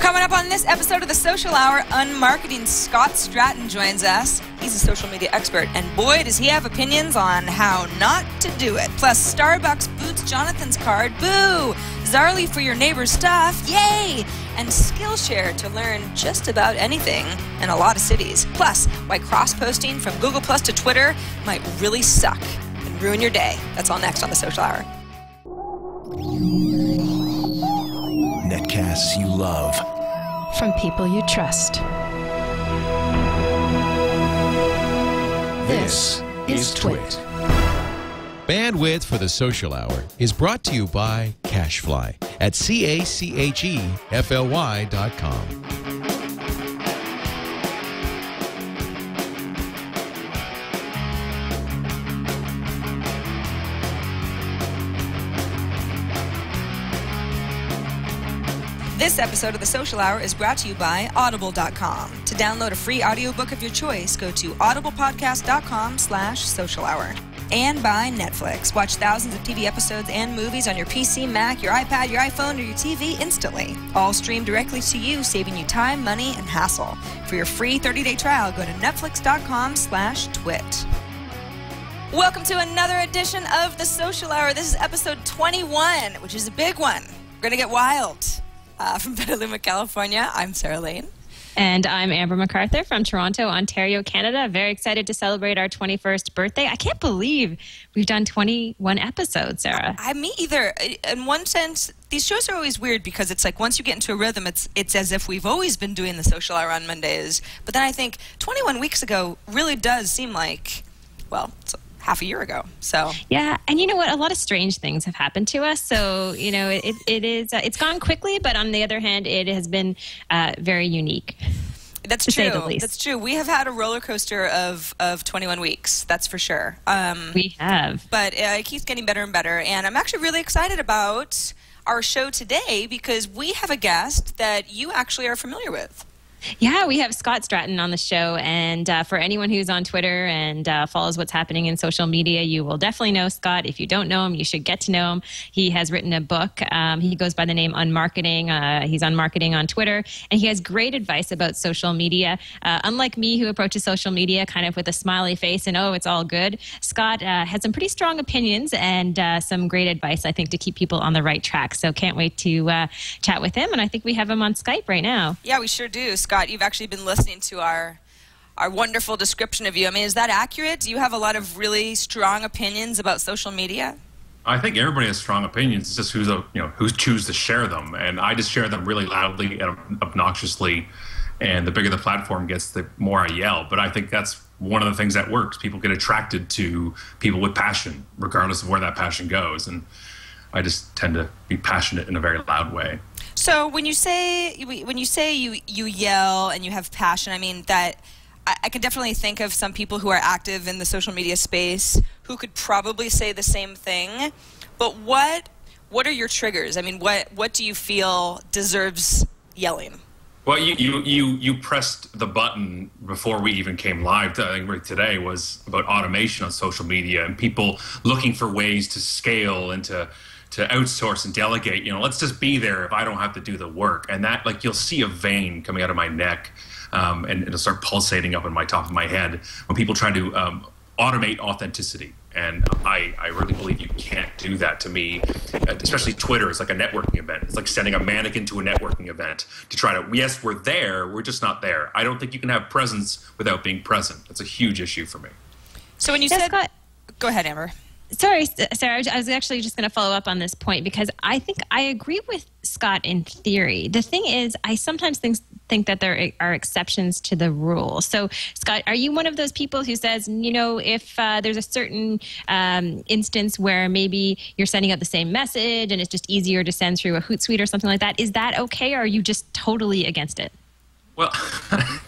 Coming up on this episode of the Social Hour, Unmarketing Scott Stratten joins us. He's a social media expert, and boy, does he have opinions on how not to do it. Plus, Starbucks boots Jonathan's card. Boo! Zarli for your neighbor's stuff. Yay! And Skillshare to learn just about anything in a lot of cities. Plus, why cross-posting from Google Plus to Twitter might really suck and ruin your day. That's all next on the Social Hour. Netcasts you love. From people you trust. This is TWiT. Bandwidth for the Social Hour is brought to you by Cashfly at CACHEFLY.com. This episode of The Social Hour is brought to you by Audible.com. To download a free audiobook of your choice, go to audiblepodcast.com/social hour. And by Netflix. Watch thousands of TV episodes and movies on your PC, Mac, your iPad, your iPhone, or your TV instantly. All streamed directly to you, saving you time, money, and hassle. For your free 30-day trial, go to netflix.com/twit. Welcome to another edition of The Social Hour. This is episode 21, which is a big one. We're going to get wild. From Petaluma, California, I'm Sarah Lane. And I'm Amber MacArthur from Toronto, Ontario, Canada. Very excited to celebrate our 21st birthday. I can't believe we've done 21 episodes, Sarah. Me either. In one sense, these shows are always weird because it's like once you get into a rhythm, it's as if we've always been doing the Social Hour on Mondays. But then I think 21 weeks ago really does seem like, well, it's half a year ago. So yeah, and you know what? A lot of strange things have happened to us. So you know, it's gone quickly, but on the other hand, it has been very unique. That's true. To say the least. That's true. We have had a roller coaster of 21 weeks. That's for sure. We have, but it keeps getting better and better. And I'm actually really excited about our show today because we have a guest that you actually are familiar with. Yeah, we have Scott Stratten on the show, and for anyone who's on Twitter and follows what's happening in social media, you will definitely know Scott. If you don't know him, you should get to know him. He has written a book. He goes by the name Unmarketing. He's Unmarketing on Twitter, and he has great advice about social media. Unlike me, who approaches social media kind of with a smiley face and, oh, it's all good, Scott has some pretty strong opinions and some great advice, I think, to keep people on the right track. So can't wait to chat with him, and I think we have him on Skype right now. Yeah, we sure do, Scott. You've actually been listening to our wonderful description of you. I mean, is that accurate? Do you have a lot of really strong opinions about social media? I think everybody has strong opinions. It's just who choose to share them, and I just share them really loudly and obnoxiously. And the bigger the platform gets, the more I yell. But I think that's one of the things that works. People get attracted to people with passion, regardless of where that passion goes. And I just tend to be passionate in a very loud way. So when you say you yell and you have passion, I mean that I can definitely think of some people who are active in the social media space who could probably say the same thing. But what are your triggers? I mean, what do you feel deserves yelling? Well, you pressed the button before we even came live. I think today was about automation on social media and people looking for ways to scale and to outsource and delegate. You know, let's just be there if I don't have to do the work. And that, like, you'll see a vein coming out of my neck and it'll start pulsating up in my top of my head when people try to automate authenticity. And I really believe you can't do that to me, especially Twitter. It's like a networking event. It's like sending a mannequin to a networking event to try to, yes, we're there, we're just not there. I don't think you can have presence without being present. That's a huge issue for me. So when you said, Scott, go ahead, Amber. Sorry, Sarah, I was actually just going to follow up on this point because I think I agree with Scott in theory. The thing is, I sometimes think that there are exceptions to the rule. So, Scott, are you one of those people who says, you know, if there's a certain instance where maybe you're sending out the same message and it's just easier to send through a Hootsuite or something like that, is that okay, or are you just totally against it? Well,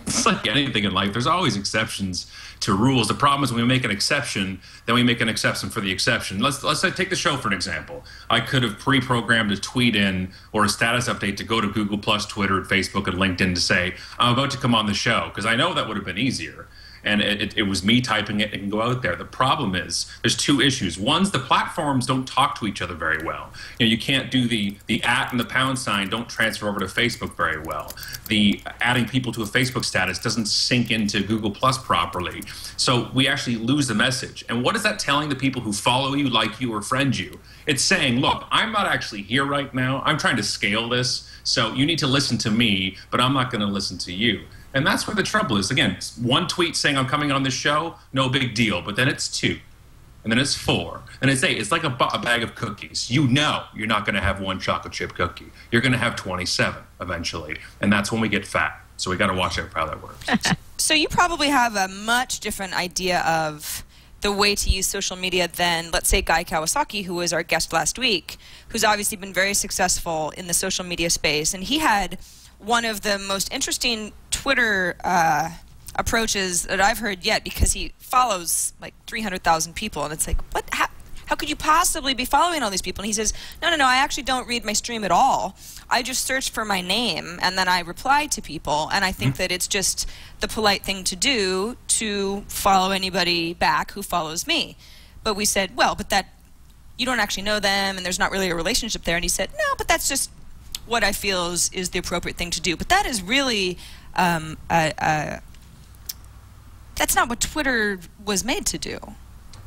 it's like anything in life. There's always exceptions to rules. The problem is when we make an exception, then we make an exception for the exception. Let's say, take the show for an example. I could have pre-programmed a tweet in or a status update to go to Google+, Twitter, Facebook, and LinkedIn to say, I'm about to come on the show, because I know that would have been easier. and it was me typing it and go out there. The problem is there's two issues. One's the platforms don't talk to each other very well. You can't do the @ and the # don't transfer over to Facebook very well. The adding people to a Facebook status doesn't sync into Google Plus properly. So we actually lose the message. And what is that telling the people who follow you, like you, or friend you? It's saying, look, I'm not actually here right now. I'm trying to scale this. So you need to listen to me, but I'm not going to listen to you. And that's where the trouble is. Again, one tweet saying I'm coming on this show, no big deal. But then it's 2, and then it's 4, and it's 8. It's like a bag of cookies. You know you're not going to have one chocolate chip cookie. You're going to have 27 eventually. And that's when we get fat. So we got to watch out for how that works. So you probably have a much different idea of the way to use social media than, let's say, Guy Kawasaki, who was our guest last week, who's obviously been very successful in the social media space. And he had one of the most interesting Twitter approaches that I've heard yet, because he follows like 300,000 people. And it's like, what? How could you possibly be following all these people? And he says, no, I actually don't read my stream at all. I just search for my name, and then I reply to people. And I think that it's just the polite thing to do to follow anybody back who follows me. But we said, well, but that, you don't actually know them, and there's not really a relationship there. And he said, no, but that's just what I feel is the appropriate thing to do. But that is really, that's not what Twitter was made to do.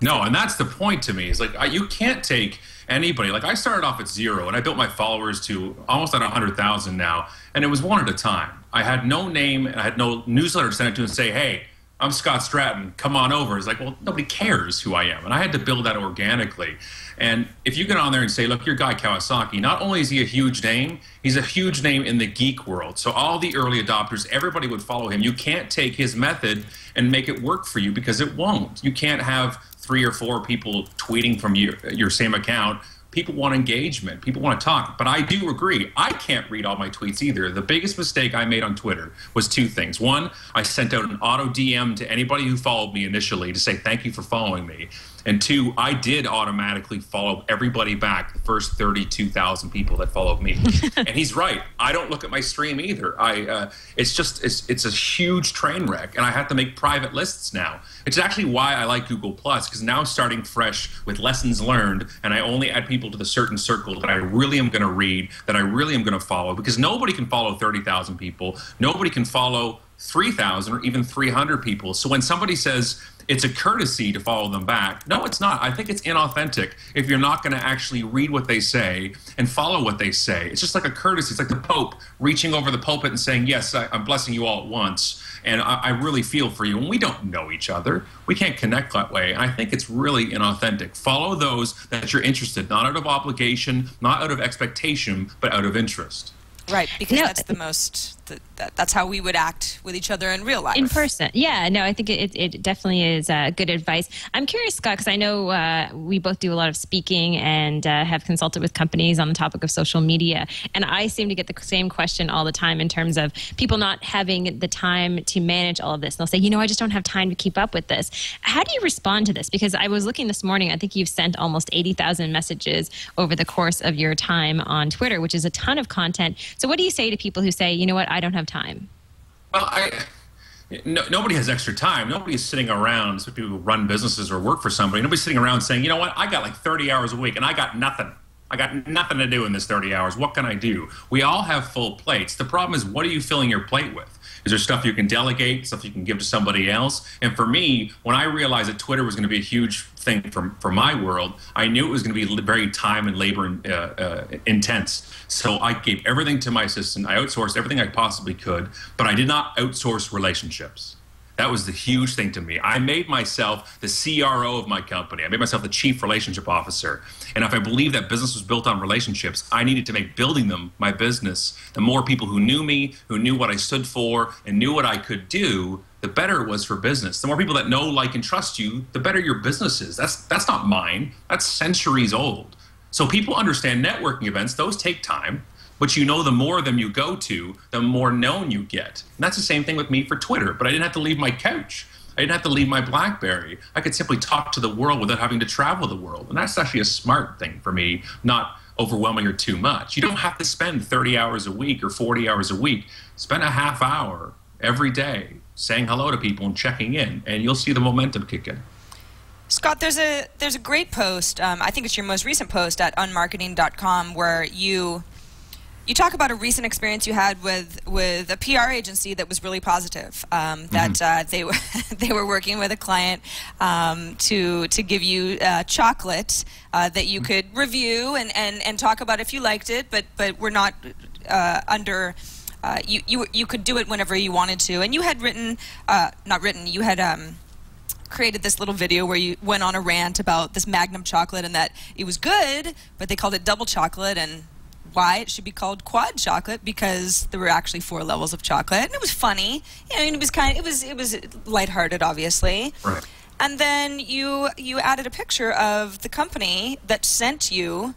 No, and that's the point to me. Is like, you can't take anybody. Like, I started off at 0, and I built my followers to almost at 100,000 now, and it was one at a time. I had no name, and I had no newsletter to send it to and say, hey, I'm Scott Stratten, come on over. It's like, well, nobody cares who I am. And I had to build that organically. And if you get on there and say, look, you're Guy Kawasaki, not only is he a huge name, he's a huge name in the geek world. So all the early adopters, everybody would follow him. You can't take his method and make it work for you, because it won't. You can't have 3 or 4 people tweeting from your same account. People want engagement. People want to talk. But I do agree. I can't read all my tweets either. The biggest mistake I made on Twitter was 2 things. 1, I sent out an auto DM to anybody who followed me initially to say thank you for following me. And 2, I did automatically follow everybody back, the first 32,000 people that followed me. And he's right. I don't look at my stream either. It's a huge train wreck, and I have to make private lists now. It's actually why I like Google Plus, because now I'm starting fresh with lessons learned, and I only add people to the certain circle that I really am going to read, that I really am going to follow, because nobody can follow 30,000 people. Nobody can follow 3,000 or even 300 people. So when somebody says it's a courtesy to follow them back, no, it's not. I think it's inauthentic if you're not going to actually read what they say and follow what they say. It's just like a courtesy. It's like the Pope reaching over the pulpit and saying, yes, I'm blessing you all at once, and I really feel for you. And we don't know each other. We can't connect that way. And I think it's really inauthentic. Follow those that you're interested, not out of obligation, not out of expectation, but out of interest. Right, because that's the most, that's how we would act with each other in real life. In person. Yeah, no, I think it definitely is good advice. I'm curious, Scott, because I know we both do a lot of speaking and have consulted with companies on the topic of social media. And I seem to get the same question all the time in terms of people not having the time to manage all of this. And they'll say, I just don't have time to keep up with this. How do you respond to this? Because I was looking this morning, I think you've sent almost 80,000 messages over the course of your time on Twitter, which is a ton of content. So what do you say to people who say, I don't have time? Well, nobody has extra time. Nobody is sitting around, so people who run businesses or work for somebody, nobody's sitting around saying, you know what, I got like 30 hours a week and I got nothing. I got nothing to do in this 30 hours. What can I do? We all have full plates. The problem is, what are you filling your plate with? Is there stuff you can delegate, stuff you can give to somebody else? And for me, when I realized that Twitter was going to be a huge thing for my world, I knew it was going to be very time and labor intense. So I gave everything to my assistant. I outsourced everything I possibly could, but I did not outsource relationships. That was the huge thing to me. I made myself the CRO of my company. I made myself the chief relationship officer. And if I believed that business was built on relationships, I needed to make building them my business. The more people who knew me, who knew what I stood for, and knew what I could do, the better it was for business. The more people that know, like, and trust you, the better your business is. That's not mine. That's centuries old. So people understand networking events. Those take time. But the more of them you go to, the more known you get. And that's the same thing with me for Twitter. But I didn't have to leave my couch. I didn't have to leave my BlackBerry. I could simply talk to the world without having to travel the world. And that's actually a smart thing for me, not overwhelming or too much. You don't have to spend 30 hours a week or 40 hours a week. Spend a half hour every day, saying hello to people and checking in, and you'll see the momentum kick in. Scott, there's a great post, I think it's your most recent post at unmarketing.com, where you talk about a recent experience you had with a PR agency that was really positive. That they were working with a client to give you chocolate that you could review and talk about if you liked it, but we're not under. You could do it whenever you wanted to, and you had you had created this little video where you went on a rant about this Magnum chocolate and that it was good, but they called it double chocolate, and why it should be called quad chocolate because there were actually 4 levels of chocolate, and it was funny. It was lighthearted, obviously. Right. And then you added a picture of the company that sent you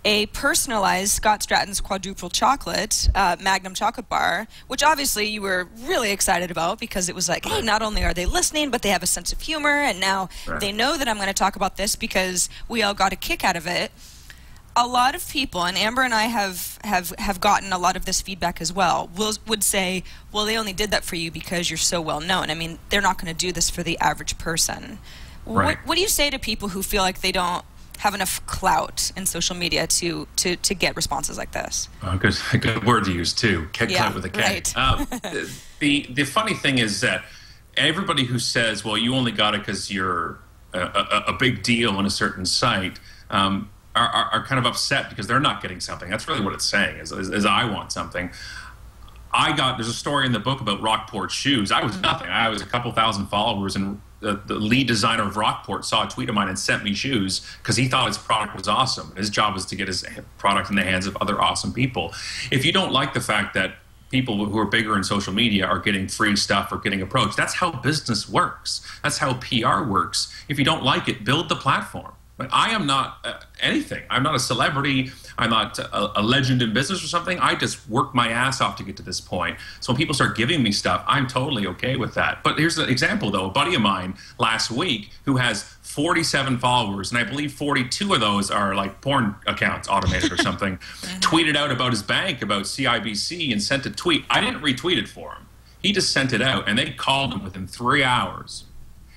a personalized Scott Stratten's quadruple chocolate Magnum chocolate bar, which obviously you were really excited about because it was like, hey, not only are they listening, but they have a sense of humor, and now they know that I'm going to talk about this because we all got a kick out of it. A lot of people, and Amber and I have gotten a lot of this feedback as well, would say, well, they only did that for you because you're so well known. I mean, they're not going to do this for the average person. Right. What do you say to people who feel like they don't have enough clout in social media to get responses like this? Good word to use too. Clout with a K. Right. The funny thing is that everybody who says, well, you only got it because you're a big deal on a certain site, are kind of upset because they're not getting something. That's really what it's saying, is I want something. There's a story in the book about Rockport shoes. I was nothing. I was a couple thousand followers, and the lead designer of Rockport saw a tweet of mine and sent me shoes because he thought his product was awesome. His job was to get his product in the hands of other awesome people. If you don't like the fact that people who are bigger in social media are getting free stuff or getting approached, that's how business works. That's how PR works. If you don't like it, build the platform. But I am not anything. I'm not a celebrity. I'm not a legend in business or something. I just worked my ass off to get to this point. So when people start giving me stuff, I'm totally okay with that. But here's an example, though. A buddy of mine last week who has 47 followers, and I believe 42 of those are like porn accounts automated or something, tweeted out about his bank, about CIBC, and sent a tweet. I didn't retweet it for him. He just sent it out, and they called him within 3 hours.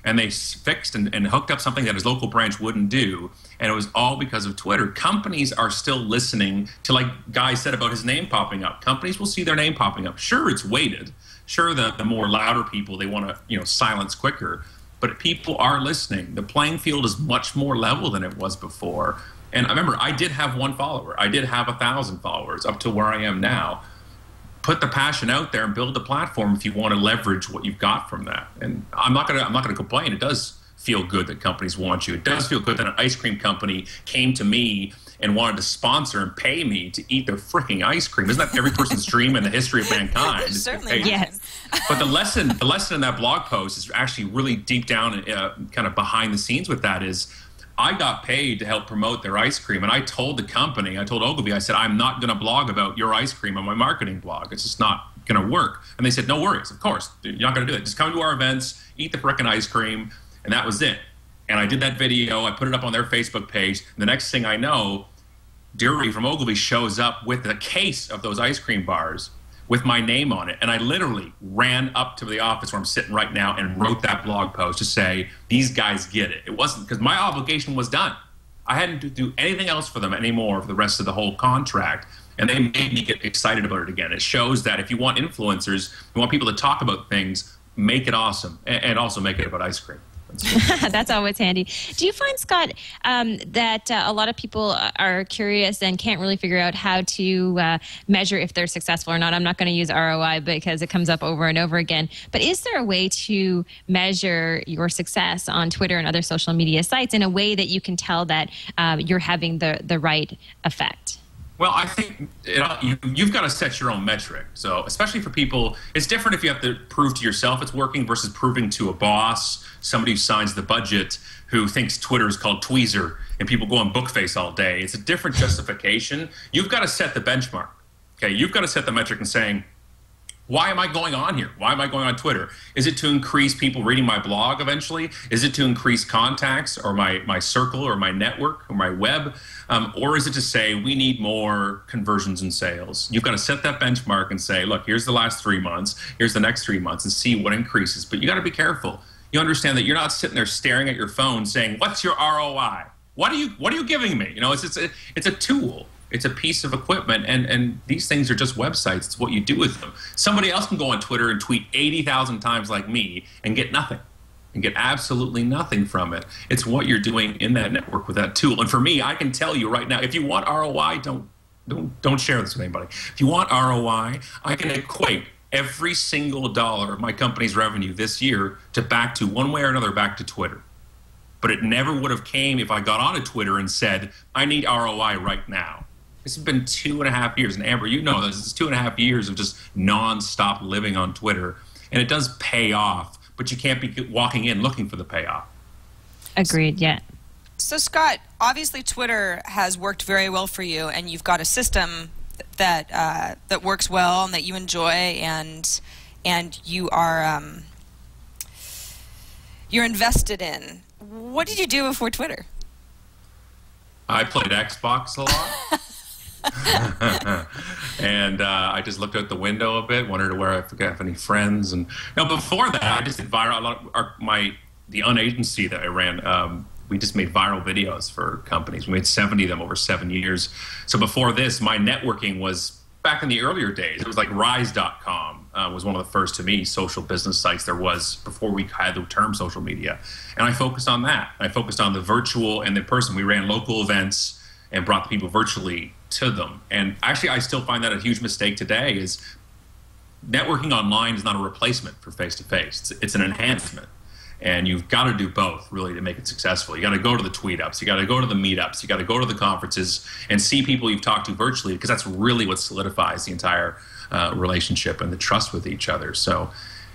And they fixed and hooked up something that his local branch wouldn't do. And it was all because of Twitter. Companies are still listening to, like Guy said about his name popping up. Companies will see their name popping up. Sure, it's weighted. Sure, the more louder people, they want to silence quicker. But people are listening. The playing field is much more level than it was before. And I remember, I did have 1 follower. I did have 1,000 followers up to where I am now. Put the passion out there and build the platform if you want to leverage what you've got from that. And I'm not gonna complain. It does feel good that companies want you. It does feel good that an ice cream company came to me and wanted to sponsor and pay me to eat their freaking ice cream. Isn't that every person's dream in the history of mankind? Certainly. Yes. But the lesson in that blog post is actually really deep down, kind of behind the scenes with that is, I got paid to help promote their ice cream, and I told the company, I told Ogilvy, I said, I'm not going to blog about your ice cream on my marketing blog. It's just not going to work. And they said, no worries, of course. You're not going to do it. Just come to our events, eat the frickin' ice cream, and that was it. And I did that video. I put it up on their Facebook page. And the next thing I know, Dury from Ogilvy shows up with a case of those ice cream bars with my name on it. And I literally ran up to the office where I'm sitting right now and wrote that blog post to say, these guys get it. It wasn't because my obligation was done. I hadn't to do anything else for them anymore for the rest of the whole contract. And they made me get excited about it again. It shows that if you want influencers, you want people to talk about things, make it awesome, and also make it about ice cream. That's always handy. Do you find, Scott, that a lot of people are curious and can't really figure out how to measure if they're successful or not? I'm not going to use ROI because it comes up over and over again. But is there a way to measure your success on Twitter and other social media sites in a way that you can tell that you're having the right effect? Well, I think you've got to set your own metric. So especially for people, it's different if you have to prove to yourself it's working versus proving to a boss, somebody who signs the budget, who thinks Twitter is called Tweezer, and people go on Bookface all day. It's a different justification. You've got to set the benchmark. Okay, you've got to set the metric and saying, Why am I going on here? Why am I going on Twitter? Is it to increase people reading my blog eventually? Is it to increase contacts or my circle or my network or my web? Or is it to say we need more conversions and sales? You've got to set that benchmark and say, look, here's the last 3 months, here's the next 3 months, and see what increases. But you got to be careful. You understand that you're not sitting there staring at your phone saying, what's your ROI? What are you giving me? You know, it's a tool. It's a piece of equipment, and these things are just websites. It's what you do with them. Somebody else can go on Twitter and tweet 80,000 times like me and get nothing, and get absolutely nothing from it. It's what you're doing in that network with that tool. And for me, I can tell you right now, if you want ROI, don't share this with anybody. If you want ROI, I can equate every single dollar of my company's revenue this year back to one way or another back to Twitter. But it never would have came if I got onto Twitter and said, I need ROI right now. This has been 2.5 years, and Amber, you know this. It's 2.5 years of just nonstop living on Twitter, and it does pay off, but you can't be walking in looking for the payoff. Agreed, yeah. So, Scott, obviously Twitter has worked very well for you, and you've got a system that works well and that you enjoy, and you are you're invested in. What did you do before Twitter? I played Xbox a lot. And I just looked out the window a bit, wondered where I forget if any friends. And before that, I just did viral. The agency that I ran, we just made viral videos for companies. We made 70 of them over 7 years. So before this, my networking was back in the earlier days. It was like Rise.com was one of the first, to me, social business sites there was before we had the term social media. And I focused on that. I focused on the virtual and the person. We ran local events and brought the people virtually to them. And actually, I still find that a huge mistake today is networking online is not a replacement for face-to-face. It's an enhancement. And you've got to do both, really, to make it successful. You got to go to the tweet ups, you got to go to the meetups, you got to go to the conferences and see people you've talked to virtually, because that's really what solidifies the entire relationship and the trust with each other. So,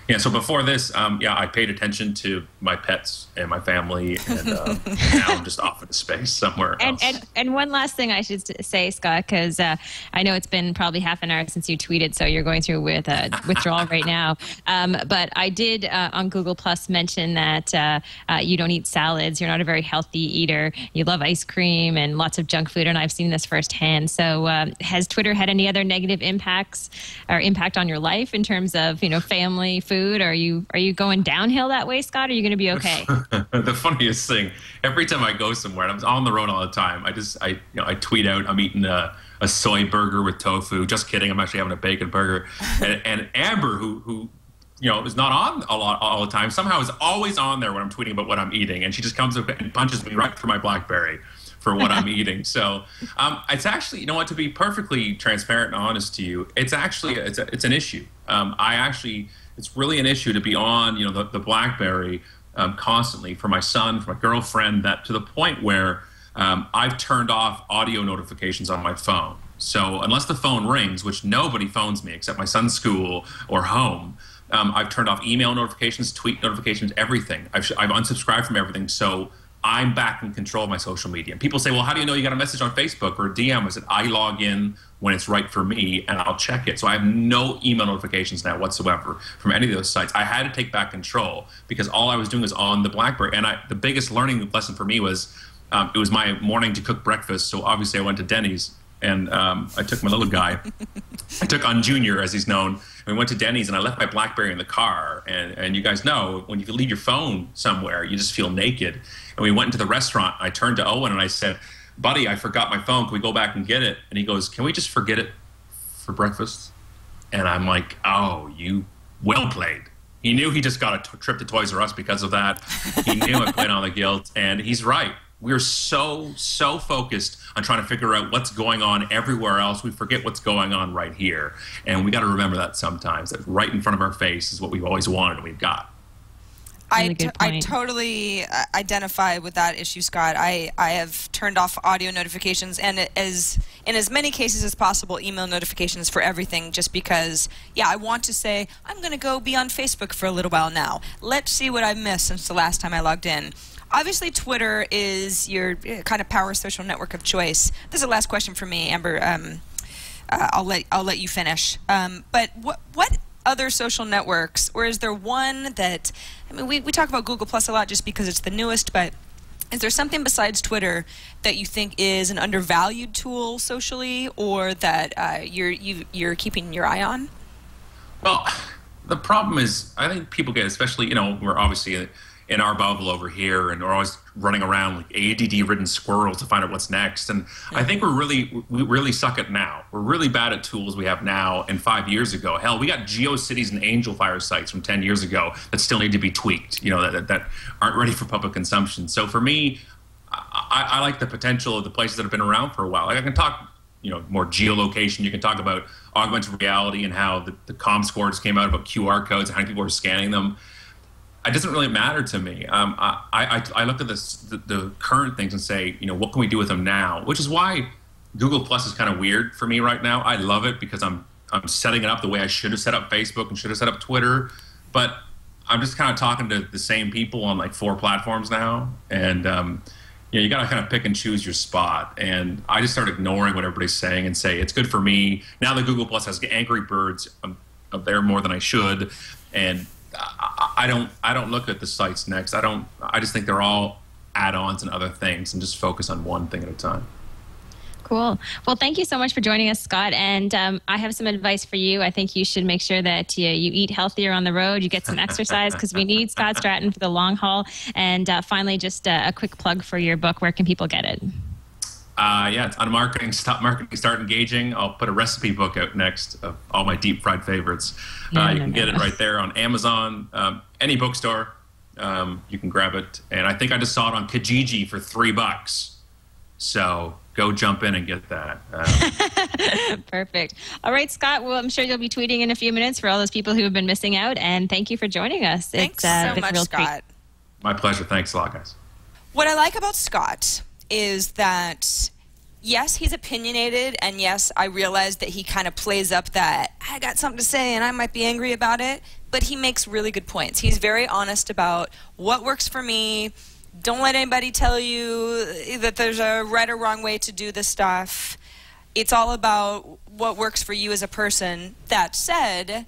yeah. So before this, I paid attention to my pets and my family, and now I'm just off into space somewhere else. And one last thing I should say, Scott, because I know it's been probably half an hour since you tweeted, so you're going through with withdrawal right now. But I did on Google Plus mention that you don't eat salads. You're not a very healthy eater. You love ice cream and lots of junk food, and I've seen this firsthand. So has Twitter had any other negative impacts or impact on your life in terms of family, food? Are you going downhill that way, Scott? Or are you going to be okay? The funniest thing, every time I go somewhere, and I'm on the road all the time, I tweet out I'm eating a soy burger with tofu. Just kidding, I'm actually having a bacon burger. And Amber, who is not on a lot all the time, somehow is always on there when I'm tweeting about what I'm eating, and she just comes up and punches me right through my BlackBerry for what I'm eating. So it's actually, to be perfectly transparent and honest to you, it's actually it's an issue. It's really an issue to be on, the BlackBerry constantly for my son, for my girlfriend, that to the point where I've turned off audio notifications on my phone. So unless the phone rings, which nobody phones me except my son's school or home, I've turned off email notifications, tweet notifications, everything. I've unsubscribed from everything. So I'm back in control of my social media. And people say, well, how do you know you got a message on Facebook or a DM? I said, I log in when it's right for me, and I'll check it. So I have no email notifications now whatsoever from any of those sites. I had to take back control because all I was doing was on the BlackBerry. And the biggest learning lesson for me was it was my morning to cook breakfast. So obviously I went to Denny's, and I took my little guy. I took on Junior, as he's known. And we went to Denny's, and I left my BlackBerry in the car. And you guys know, when you leave your phone somewhere, you just feel naked. And we went into the restaurant. I turned to Owen, and I said, buddy, I forgot my phone. Can we go back and get it? And he goes, can we just forget it for breakfast? And I'm like, oh, you well played. He knew he just got a trip to Toys R Us because of that. He knew I played on the guilt. And he's right. We're so focused on trying to figure out what's going on everywhere else. We forget what's going on right here. And we got to remember that sometimes, that right in front of our face is what we've always wanted and we've got. I totally identify with that issue, Scott. I have turned off audio notifications and in as many cases as possible, email notifications for everything, just because, I want to say, I'm going to go be on Facebook for a little while now. Let's see what I've missed since the last time I logged in. Obviously, Twitter is your kind of power social network of choice. This is the last question for me, Amber. I'll let you finish. But what other social networks, or is there one that, I mean, we talk about Google Plus a lot just because it's the newest, but is there something besides Twitter that you think is an undervalued tool socially, or that you're keeping your eye on? Well, the problem is, I think people get, especially, you know, we're obviously in our bubble over here, and we're always running around like ADD-ridden squirrels to find out what's next. And I think we really suck at now. We're really bad at tools we have now and 5 years ago. Hell, we got GeoCities and AngelFire sites from 10 years ago that still need to be tweaked, you know, that aren't ready for public consumption. So for me, I like the potential of the places that have been around for a while. Like I can talk, you know, more geolocation. You can talk about augmented reality and how the ComScore came out about QR codes and how people are scanning them. It doesn't really matter to me. I look at the current things and say, you know, what can we do with them now? Which is why Google Plus is kind of weird for me right now. I love it because I'm setting it up the way I should have set up Facebook and should have set up Twitter. But I'm just kind of talking to the same people on like 4 platforms now. And, you know, you got to kind of pick and choose your spot. And I just start ignoring what everybody's saying and say, it's good for me. Now that Google Plus has Angry Birds, I'm up there more than I should. And I don't look at the sites next. I just think they're all add-ons and other things, and just focus on one thing at a time. Cool. Well, thank you so much for joining us, Scott. And I have some advice for you. I think you should make sure that you eat healthier on the road, you get some exercise, because we need Scott Stratten for the long haul. And finally, just a quick plug for your book. Where can people get it? Yeah, it's Unmarketing, Stop Marketing, Start Engaging. I'll put a recipe book out next of all my deep fried favorites. You can get it right there on Amazon, any bookstore. You can grab it. And I think I just saw it on Kijiji for $3. So go jump in and get that. Perfect. All right, Scott. Well, I'm sure you'll be tweeting in a few minutes for all those people who have been missing out. And thank you for joining us. Thanks so much, Scott. My pleasure. Thanks a lot, guys. What I like about Scott is that, yes, he's opinionated, and yes, I realize that he kind of plays up that I got something to say and I might be angry about it, but he makes really good points. He's very honest about what works for me. Don't let anybody tell you that there's a right or wrong way to do this stuff. It's all about what works for you as a person. That said,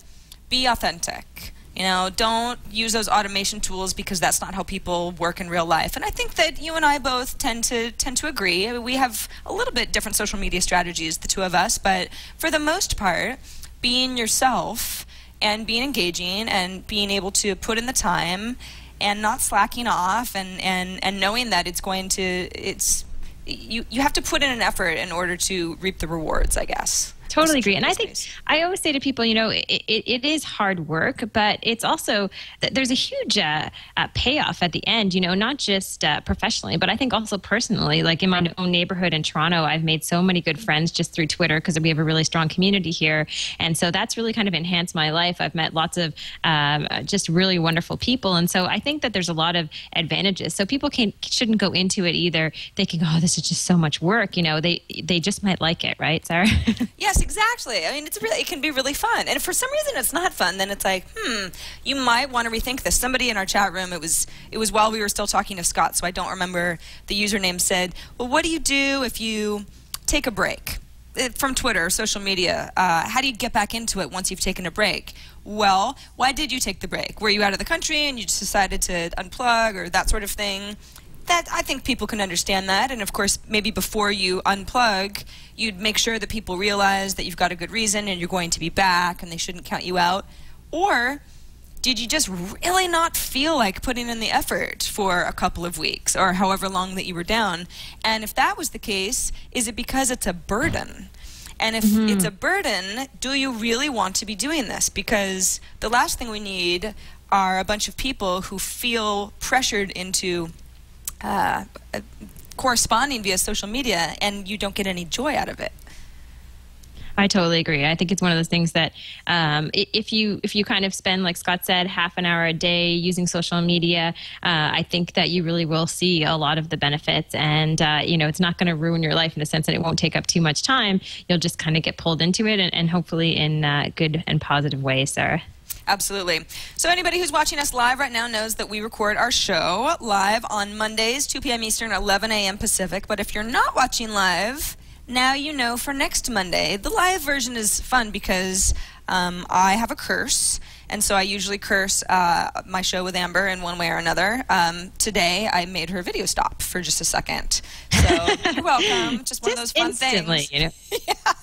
be authentic. You know, don't use those automation tools because that's not how people work in real life. And I think that you and I both tend to agree. I mean, we have a little bit different social media strategies, the two of us, but for the most part, being yourself and being engaging and being able to put in the time and not slacking off and knowing that you have to put in an effort in order to reap the rewards, I guess. Totally agree. And I think I always say to people, you know, it is hard work, but it's also, there's a huge payoff at the end, you know, not just professionally, but I think also personally. Like in my own neighborhood in Toronto, I've made so many good friends just through Twitter because we have a really strong community here. And so that's really kind of enhanced my life. I've met lots of just really wonderful people. And so I think that there's a lot of advantages. So people shouldn't go into it either thinking, oh, this is just so much work. You know, they just might like it, right, Sarah? Yes, exactly. I mean, it can be really fun. And if for some reason it's not fun, then it's like, you might want to rethink this. Somebody in our chat room, it was while we were still talking to Scott, so I don't remember the username, said, well, what do you do if you take a break from Twitter or social media? How do you get back into it once you've taken a break? Well, why did you take the break? Were you out of the country and you just decided to unplug or that sort of thing? That I think people can understand that, and of course maybe before you unplug you'd make sure that people realize that you've got a good reason and you're going to be back and they shouldn't count you out. Or did you just really not feel like putting in the effort for a couple of weeks or however long that you were down? And if that was the case, is it because it's a burden? And if it's a burden, do you really want to be doing this? Because the last thing we need are a bunch of people who feel pressured into corresponding via social media and you don't get any joy out of it. I totally agree. I think it's one of those things that if you kind of spend, like Scott said, half an hour a day using social media, I think that you really will see a lot of the benefits. And, you know, it's not going to ruin your life in the sense that it won't take up too much time. You'll just kind of get pulled into it and hopefully in good and positive ways, Sarah. Absolutely. So anybody who's watching us live right now knows that we record our show live on Mondays, 2 p.m. Eastern, 11 a.m. Pacific. But if you're not watching live, now you know for next Monday. The live version is fun because I have a curse, and so I usually curse my show with Amber in one way or another. Today, I made her video stop for just a second. So you're welcome. Just one of those fun things. You know?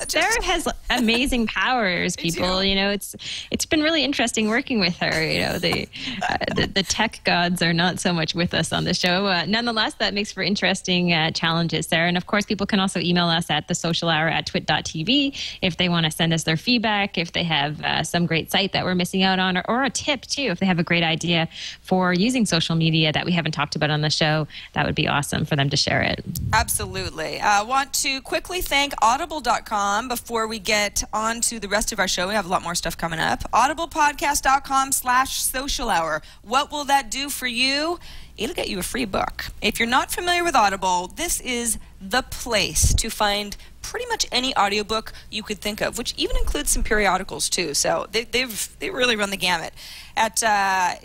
Sarah has amazing powers, people. You know, it's been really interesting working with her. You know, the tech gods are not so much with us on the show. Nonetheless, that makes for interesting challenges, Sarah. And of course, people can also email us at thesocialhour@twit.tv if they want to send us their feedback, if they have some great site that we're missing out on, or a tip too. If they have a great idea for using social media that we haven't talked about on the show, that would be awesome for them to share it. Absolutely. I want to quickly thank Audible.com before we get on to the rest of our show. We have a lot more stuff coming up. Audiblepodcast.com/social hour. What will that do for you? It'll get you a free book. If you're not familiar with Audible, this is the place to find pretty much any audiobook you could think of, which even includes some periodicals too. So they really run the gamut.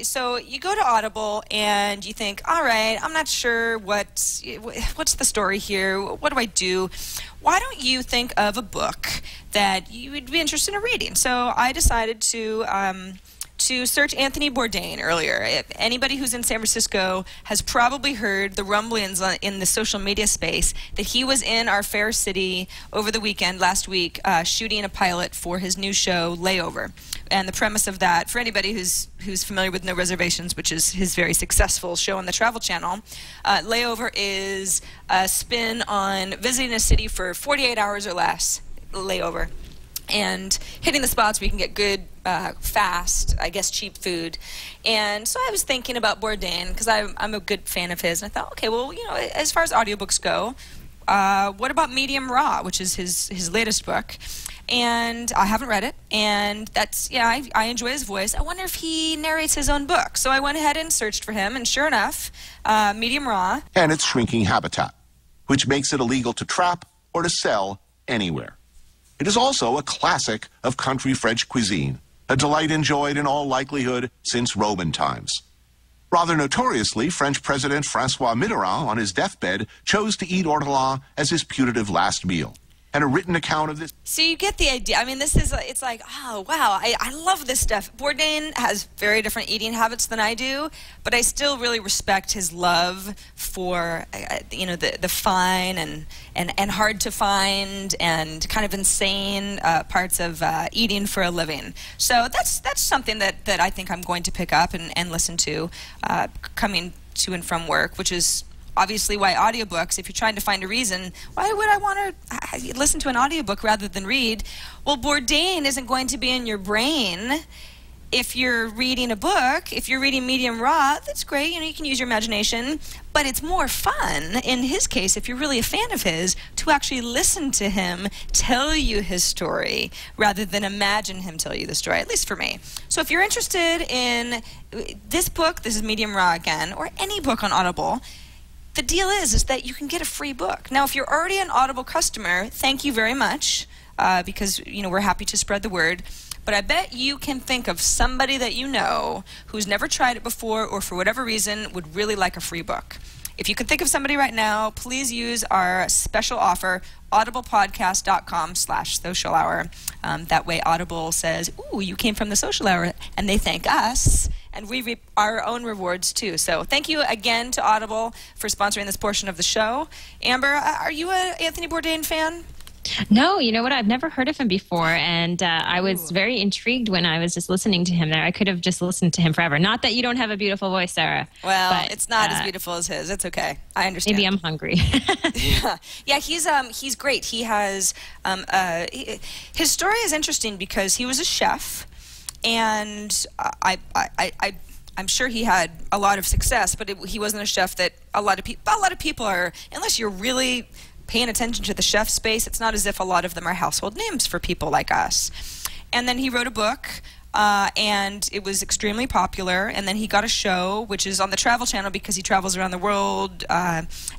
So you go to Audible and you think, all right, I'm not sure what's the story here. What do I do? Why don't you think of a book that you would be interested in reading? So I decided to search Anthony Bourdain earlier. If anybody who's in San Francisco has probably heard the rumblings in the social media space that he was in our fair city over the weekend, last week, shooting a pilot for his new show, Layover. And the premise of that, for anybody who's familiar with No Reservations, which is his very successful show on the Travel Channel, Layover is a spin on visiting a city for 48 hours or less, layover, and hitting the spots where you can get good, fast, I guess cheap food. And so I was thinking about Bourdain because I'm a good fan of his, and I thought, okay, well, you know, as far as audiobooks go, what about Medium Raw, which is his latest book? And I haven't read it, and that's, yeah, I enjoy his voice. I wonder if he narrates his own book. So I went ahead and searched for him, and sure enough, Medium Raw. And its shrinking habitat, which makes it illegal to trap or to sell anywhere. It is also a classic of country French cuisine, a delight enjoyed in all likelihood since Roman times. Rather notoriously, French President François Mitterrand, on his deathbed, chose to eat ortolan as his putative last meal. And a written account of this. So you get the idea. I mean, it's like, oh, wow, I love this stuff. Bourdain has very different eating habits than I do, but I still really respect his love for, you know, the fine and hard to find and kind of insane parts of eating for a living. So that's something that I think I'm going to pick up and listen to coming to and from work, which is obviously why audiobooks, if you're trying to find a reason, why would I want to listen to an audiobook rather than read? Well, Bourdain isn't going to be in your brain if you're reading a book. If you're reading Medium Raw, that's great, you know, you can use your imagination, but it's more fun, in his case, if you're really a fan of his, to actually listen to him tell you his story rather than imagine him tell you the story, at least for me. So if you're interested in this book, this is Medium Raw again, or any book on Audible, the deal is that you can get a free book. Now, if you're already an Audible customer, thank you very much, because, you know, we're happy to spread the word. But I bet you can think of somebody that you know who's never tried it before or for whatever reason would really like a free book. If you can think of somebody right now, please use our special offer, audiblepodcast.com/social hour. That way Audible says, ooh, you came from the social hour, and they thank us, and we reap our own rewards too. So thank you again to Audible for sponsoring this portion of the show. Amber, are you an Anthony Bourdain fan? No, you know what? I've never heard of him before, and I was very intrigued when I was just listening to him there. I could have just listened to him forever. Not that you don't have a beautiful voice, Sarah. Well, but, it's not as beautiful as his. It's okay. I understand. Maybe I'm hungry. Yeah, he's great. He has his story is interesting because he was a chef, and I'm sure he had a lot of success, but he wasn't a chef that a lot of people are, unless you're really paying attention to the chef space. It's not as if a lot of them are household names for people like us. And then he wrote a book, and it was extremely popular. And then he got a show, which is on the Travel Channel because he travels around the world,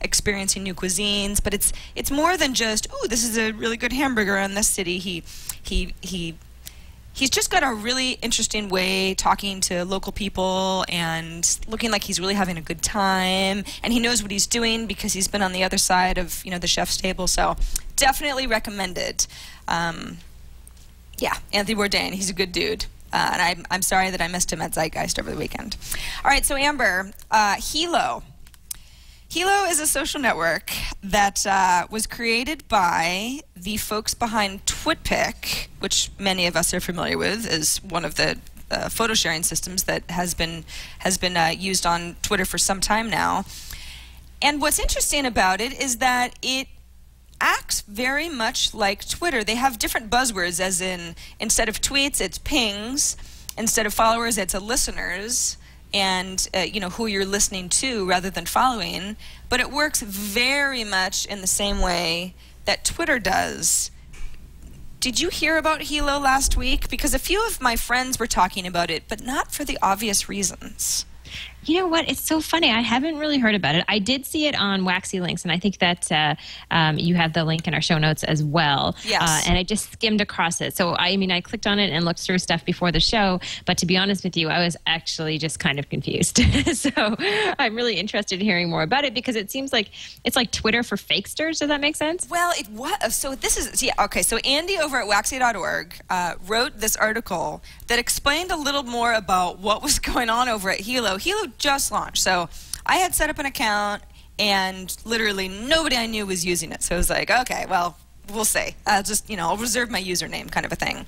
experiencing new cuisines. But it's more than just, ooh, this is a really good hamburger in this city. He's just got a really interesting way talking to local people and looking like he's really having a good time. And he knows what he's doing because he's been on the other side of, you know, the chef's table. So definitely recommended. Yeah, Anthony Bourdain. He's a good dude. And I'm sorry that I missed him at Zeitgeist over the weekend. All right, so Amber, Hilo. Hilo is a social network that was created by the folks behind TWiT, which many of us are familiar with as one of the photo sharing systems that has been used on Twitter for some time now. And what's interesting about it is that it acts very much like Twitter. They have different buzzwords, as in, instead of tweets, it's pings. Instead of followers, it's a listeners, and who you're listening to rather than following. But it works very much in the same way that Twitter does. Did you hear about Hilo last week? Because a few of my friends were talking about it, but not for the obvious reasons. You know what? It's so funny. I haven't really heard about it. I did see it on Waxy Links, and I think that you have the link in our show notes as well. Yes. And I just skimmed across it. So, I clicked on it and looked through stuff before the show. But to be honest with you, I was actually just kind of confused. So I'm really interested in hearing more about it because it seems like it's like Twitter for fakesters. Does that make sense? Well, it was. So this is, yeah, okay. So Andy over at waxy.org wrote this article that explained a little more about what was going on over at Hilo. Hilo just launched. So I had set up an account and literally nobody I knew was using it. So I was like, okay, well, we'll see. I'll reserve my username kind of a thing.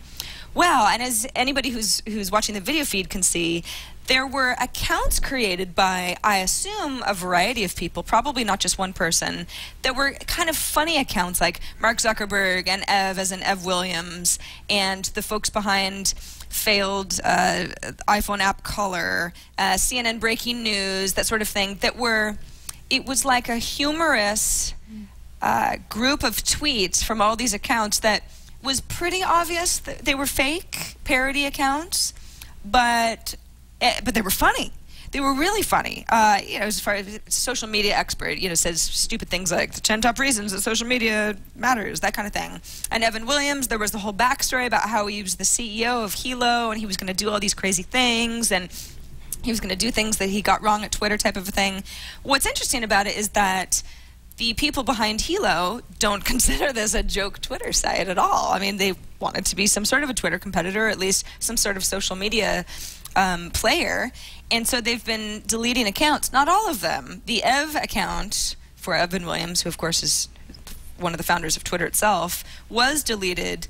Well, and as anybody who's watching the video feed can see, there were accounts created by, I assume, a variety of people, probably not just one person, that were kind of funny accounts like Mark Zuckerberg and Ev, as in Ev Williams, and the folks behind failed iPhone app color, CNN breaking news, that sort of thing, it was like a humorous group of tweets from all these accounts that was pretty obvious that they were fake parody accounts, but they were funny. They were really funny. As far as social media expert, says stupid things like the 10 top reasons that social media matters, that kind of thing. And Evan Williams, there was the whole backstory about how he was the CEO of Hilo and he was going to do all these crazy things and he was going to do things that he got wrong at Twitter, type of a thing. What's interesting about it is that the people behind Hilo don't consider this a joke Twitter site at all. I mean, they want it to be some sort of a Twitter competitor, or at least some sort of social media player. And so they've been deleting accounts, not all of them. The Ev account for Evan Williams, who of course is one of the founders of Twitter itself, was deleted,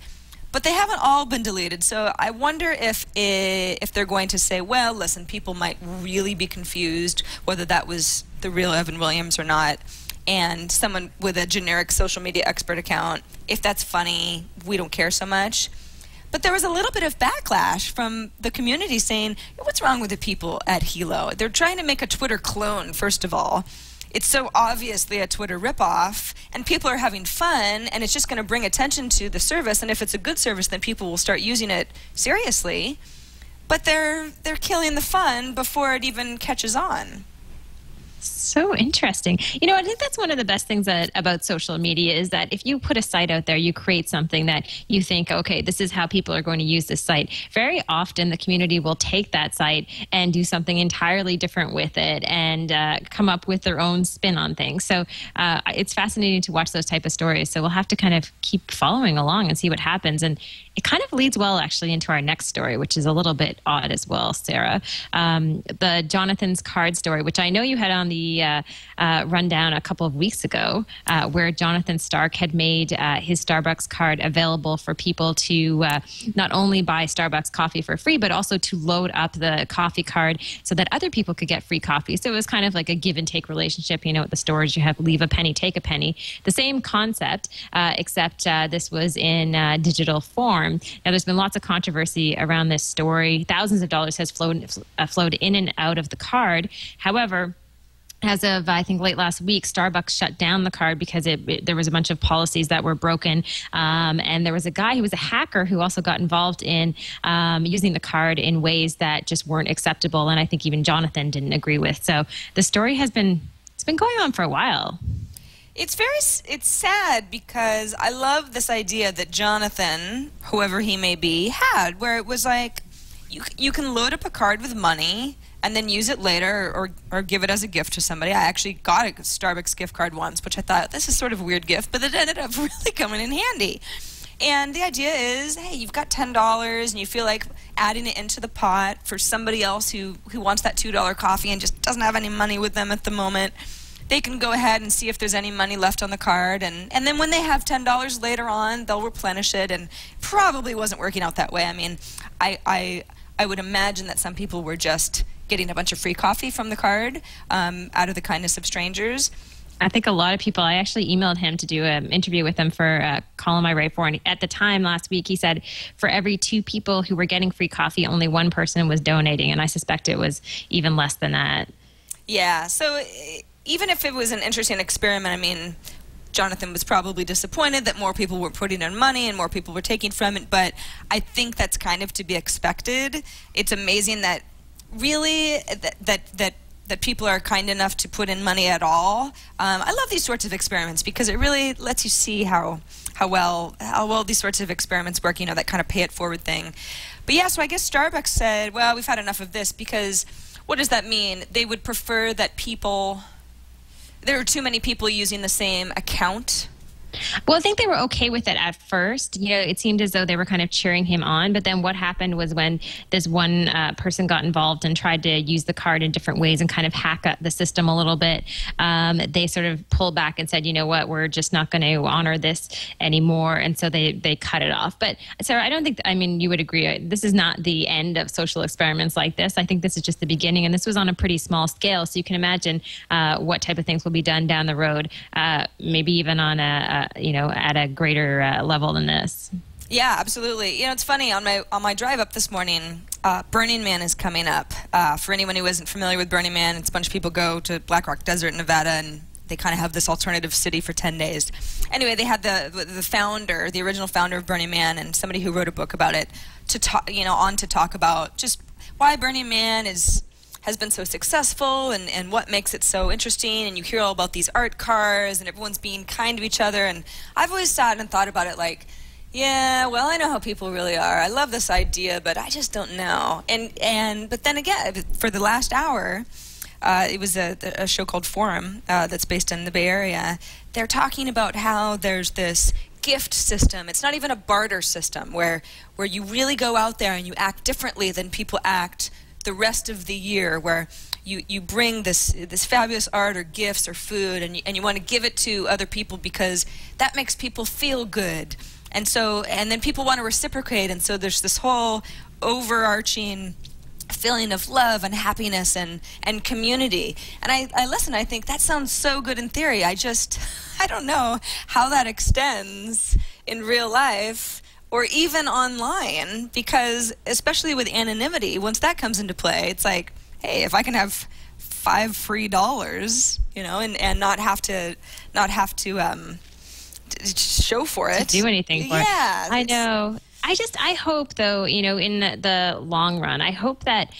but they haven't all been deleted. So I wonder if they're going to say, well, listen, people might really be confused whether that was the real Evan Williams or not. And someone with a generic social media expert account, if that's funny, we don't care so much. But there was a little bit of backlash from the community saying, what's wrong with the people at Hilo? They're trying to make a Twitter clone, first of all. It's so obviously a Twitter ripoff, and people are having fun, and it's just going to bring attention to the service. And if it's a good service, then people will start using it seriously. But they're killing the fun before it even catches on. So interesting. I think that's one of the best things about social media is that if you put a site out there, you create something that you think, okay, this is how people are going to use this site. Very often the community will take that site and do something entirely different with it and come up with their own spin on things. So it's fascinating to watch those type of stories. So we'll have to kind of keep following along and see what happens. And it kind of leads well actually into our next story, which is a little bit odd as well, Sarah. The Jonathan's card story, which I know you had on the rundown a couple of weeks ago, where Jonathan Stark had made his Starbucks card available for people to not only buy Starbucks coffee for free, but also to load up the coffee card so that other people could get free coffee. So it was kind of like a give and take relationship. At the stores, you have leave a penny, take a penny. The same concept, except this was in digital form. Now, there's been lots of controversy around this story. Thousands of dollars has flowed in and out of the card. However, as of, I think, late last week, Starbucks shut down the card because there was a bunch of policies that were broken. And there was a guy who was a hacker who also got involved in using the card in ways that just weren't acceptable. And I think even Jonathan didn't agree with. So the story it's been going on for a while. It's sad because I love this idea that Jonathan, whoever he may be, had, where it was like, you can load up a card with money and then use it later or give it as a gift to somebody. I actually got a Starbucks gift card once, which I thought, this is sort of a weird gift, but it ended up really coming in handy. And the idea is, hey, you've got $10 and you feel like adding it into the pot for somebody else who wants that $2 coffee and just doesn't have any money with them at the moment. They can go ahead and see if there's any money left on the card, and then when they have $10 later on, they'll replenish it, and probably wasn't working out that way. I mean, I would imagine that some people were just getting a bunch of free coffee from the card out of the kindness of strangers. I think a lot of people, I actually emailed him to do an interview with him for a column I write for. And at the time last week, he said for every 2 people who were getting free coffee, only 1 person was donating. And I suspect it was even less than that. Yeah. So even if it was an interesting experiment, I mean, Jonathan was probably disappointed that more people were putting in money and more people were taking from it. But I think that's kind of to be expected. It's amazing that really that people are kind enough to put in money at all. I love these sorts of experiments because it really lets you see how well these sorts of experiments work, you know, that kind of pay it forward thing. But yeah, so I guess Starbucks said, well, we've had enough of this, because what does that mean? They would prefer that there are too many people using the same account. Well, I think they were okay with it at first. You know, it seemed as though they were kind of cheering him on. But then what happened was when this one person got involved and tried to use the card in different ways and kind of hack up the system a little bit, they sort of pulled back and said, you know what, we're just not going to honor this anymore. And so they cut it off. But Sarah, I don't think, I mean, you would agree, this is not the end of social experiments like this. I think this is just the beginning. And this was on a pretty small scale. So you can imagine what type of things will be done down the road, maybe even on at a greater level than this. Yeah, absolutely. You know, it's funny, on my drive up this morning, Burning Man is coming up. For anyone who isn't familiar with Burning Man, it's a bunch of people go to Black Rock Desert, Nevada, and they kind of have this alternative city for 10 days. Anyway, they had the original founder of Burning Man, and somebody who wrote a book about it to talk about just why Burning Man has been so successful and what makes it so interesting. And you hear all about these art cars and everyone's being kind to each other. And I've always sat and thought about it like, yeah, well, I know how people really are. I love this idea, but I just don't know. But then again, for the last hour, it was a show called Forum that's based in the Bay Area. They're talking about how there's this gift system. It's not even a barter system where you really go out there and you act differently than people act the rest of the year, where you bring this fabulous art or gifts or food and you want to give it to other people because that makes people feel good. And then people want to reciprocate, and so there's this whole overarching feeling of love and happiness and community. And I listen, I think that sounds so good in theory. I don't know how that extends in real life or even online, because especially with anonymity, once that comes into play, it's like, hey, if I can have $5 free, you know, and not have to show for it, to do anything for it. Yeah, I know. I hope, though, you know, in the long run, I hope that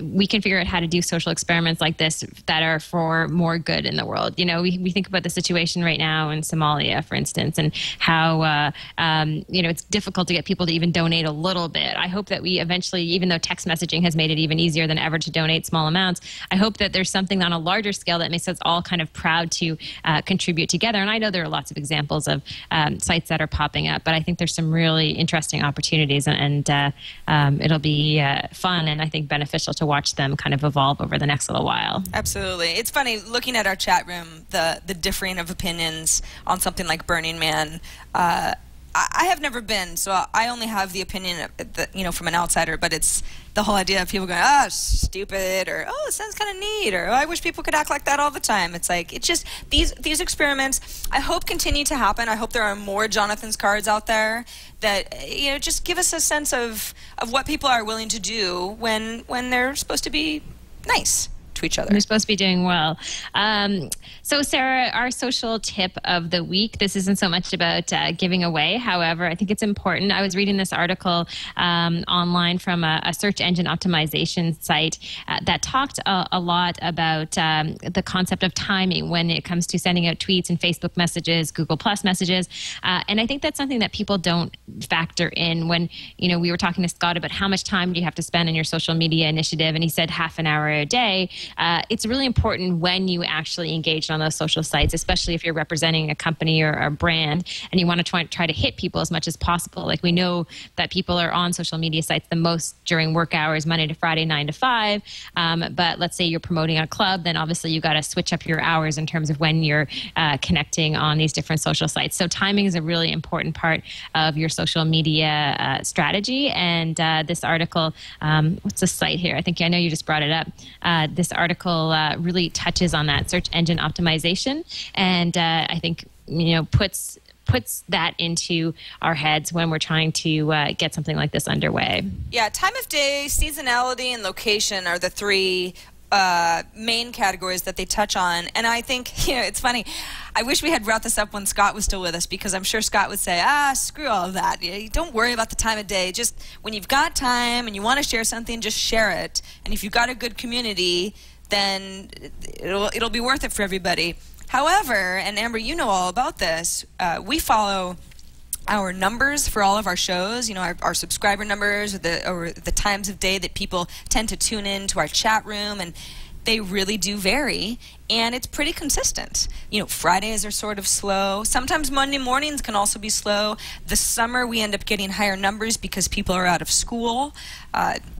we can figure out how to do social experiments like this that are for more good in the world. You know, we think about the situation right now in Somalia, for instance, and how, it's difficult to get people to even donate a little bit. I hope that we eventually, even though text messaging has made it even easier than ever to donate small amounts, I hope that there's something on a larger scale that makes us all kind of proud to contribute together. And I know there are lots of examples of sites that are popping up, but I think there's some really interesting opportunities, and it'll be fun and I think beneficial to watch them kind of evolve over the next little while. Absolutely. It's funny looking at our chat room, the differing of opinions on something like Burning Man. I have never been, so I only have the opinion from an outsider, but it's the whole idea of people going, oh, stupid, or oh, it sounds kind of neat, or oh, I wish people could act like that all the time. It's like, it's just these experiments, I hope, continue to happen. I hope there are more Jonathan's cards out there that, just give us a sense of what people are willing to do when they're supposed to be nice to each other. We're supposed to be doing well. So Sarah, our social tip of the week, this isn't so much about giving away. However, I think it's important. I was reading this article online from a search engine optimization site that talked a lot about the concept of timing when it comes to sending out tweets and Facebook messages, Google Plus messages. And I think that's something that people don't factor in when, we were talking to Scott about how much time do you have to spend on your social media initiative, and he said half an hour a day. it's really important when you actually engage on those social sites, especially if you're representing a company or a brand and you want to try to hit people as much as possible. Like, we know that people are on social media sites the most during work hours, Monday to Friday, 9 to 5. But let's say you're promoting a club, then obviously you got to switch up your hours in terms of when you're connecting on these different social sites. So timing is a really important part of your social media strategy. And this article, what's the site here? I know you just brought it up. This article really touches on that, search engine optimization, and I think puts that into our heads when we're trying to get something like this underway. Yeah, time of day, seasonality, and location are the three main categories that they touch on. And I think, it's funny. I wish we had brought this up when Scott was still with us, because I'm sure Scott would say, screw all of that. Don't worry about the time of day. Just when you've got time and you want to share something, just share it. And if you've got a good community, then it'll be worth it for everybody. However, and Amber, you know all about this, we follow our numbers for all of our shows, our subscriber numbers, or the times of day that people tend to tune in to our chat room, and they really do vary, and it's pretty consistent. Fridays are sort of slow. Sometimes Monday mornings can also be slow. The summer, we end up getting higher numbers because people are out of school.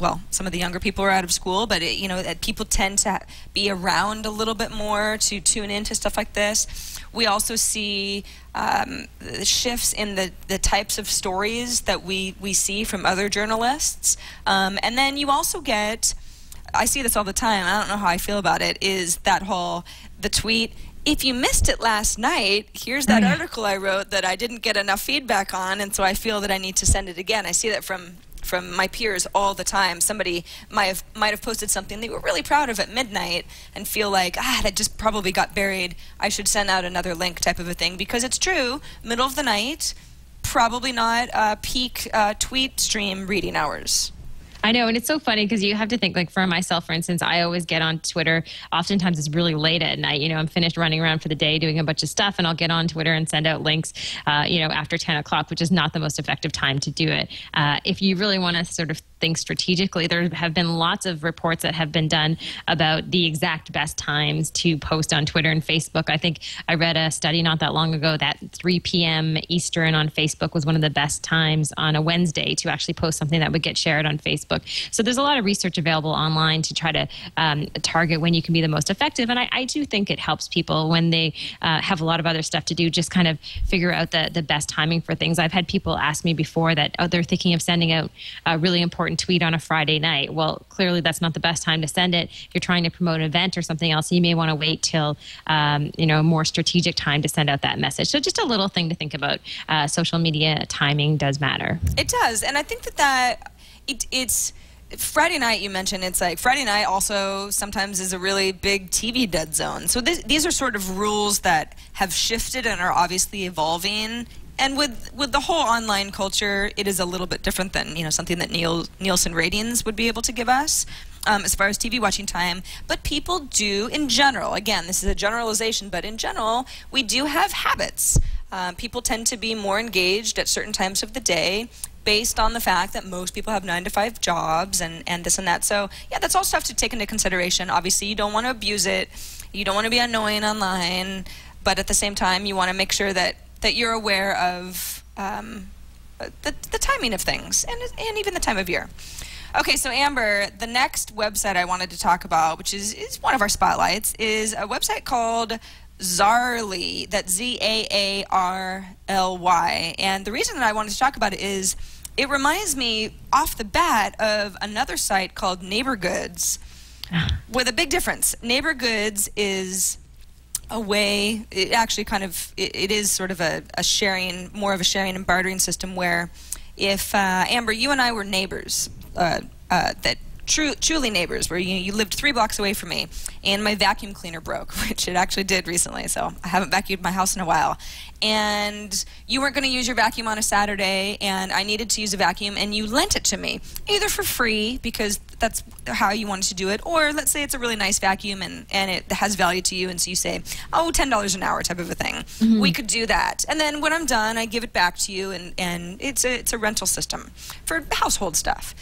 Well, some of the younger people are out of school, but people tend to be around a little bit more to tune into stuff like this. We also see shifts in the types of stories that we see from other journalists. And then you also get, I see this all the time, I don't know how I feel about it, is the tweet, if you missed it last night, here's that article I wrote that I didn't get enough feedback on, and so I feel that I need to send it again. I see that from my peers all the time. Somebody might have posted something they were really proud of at midnight and feel like, that just probably got buried. I should send out another link, type of a thing, because it's true, middle of the night, probably not peak tweet stream reading hours. I know, and it's so funny because you have to think, like, for myself, for instance, I always get on Twitter. Oftentimes it's really late at night. I'm finished running around for the day doing a bunch of stuff, and I'll get on Twitter and send out links, after 10 o'clock, which is not the most effective time to do it. If you really want to sort of think strategically, there have been lots of reports that have been done about the exact best times to post on Twitter and Facebook. I think I read a study not that long ago that 3 p.m. Eastern on Facebook was one of the best times on a Wednesday to actually post something that would get shared on Facebook. So there's a lot of research available online to try to target when you can be the most effective. And I do think it helps people when they have a lot of other stuff to do, just kind of figure out the best timing for things. I've had people ask me before that, they're thinking of sending out a really important tweet on a Friday night. Well, clearly that's not the best time to send it. If you're trying to promote an event or something else, you may want to wait till a more strategic time to send out that message. So just a little thing to think about. Social media timing does matter. It does, and I think that it's Friday night. You mentioned, it's like Friday night also sometimes is a really big TV dead zone. So these are sort of rules that have shifted and are obviously evolving. And with the whole online culture, it is a little bit different than something that Nielsen ratings would be able to give us as far as TV watching time. But people do, in general, again, this is a generalization, but in general, we do have habits. People tend to be more engaged at certain times of the day, based on the fact that most people have 9-to-5 jobs and this and that. So yeah, that's all stuff to take into consideration. Obviously, you don't want to abuse it. You don't want to be annoying online, but at the same time, you want to make sure that you're aware of the timing of things and even the time of year. Okay, so Amber, the next website I wanted to talk about, which is one of our spotlights, is a website called Zarli. That's Zaarly. And the reason that I wanted to talk about it is it reminds me off the bat of another site called Neighbor Goods, with a big difference. Neighbor Goods is a way, it actually it is sort of a sharing, more of a sharing and bartering system, where if Amber, you and I were neighbors, that truly neighbors, where you lived 3 blocks away from me, and my vacuum cleaner broke, which it actually did recently, so I haven't vacuumed my house in a while, and you weren't going to use your vacuum on a Saturday, and I needed to use a vacuum, and you lent it to me, either for free, because that's how you wanted to do it, or let's say it's a really nice vacuum and it has value to you, and so you say, oh, $10 an hour type of a thing. Mm-hmm. We could do that, and then when I'm done, I give it back to you, and it's a rental system for household stuff.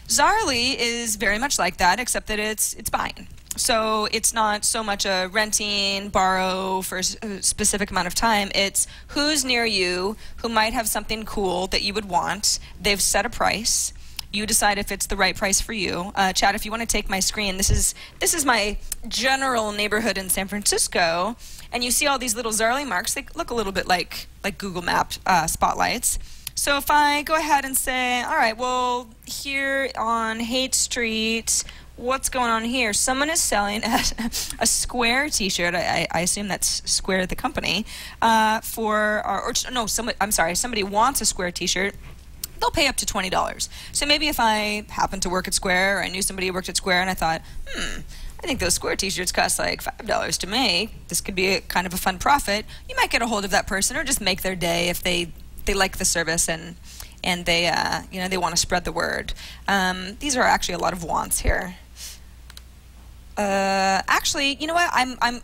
Zarli is very much like that, except that it's buying. So it's not so much a renting, borrow for a specific amount of time. It's who's near you who might have something cool that you would want. They've set a price. You decide if it's the right price for you. Chad, if you want to take my screen, this is my general neighborhood in San Francisco, and you see all these little Zarli marks. They look a little bit like Google Map spotlights. So if I go ahead and say, all right, well, here on Haight Street, what's going on here? Someone is selling a Square T-shirt. I assume that's Square, the company, somebody wants a Square T-shirt. They'll pay up to $20. So maybe if I happened to work at Square, or I knew somebody who worked at Square, and I thought, I think those Square T-shirts cost like $5 to make. This could be a kind of a fun profit. You might get a hold of that person, or just make their day if they like the service and they they want to spread the word. These are actually a lot of wants here. Actually, you know what? I'm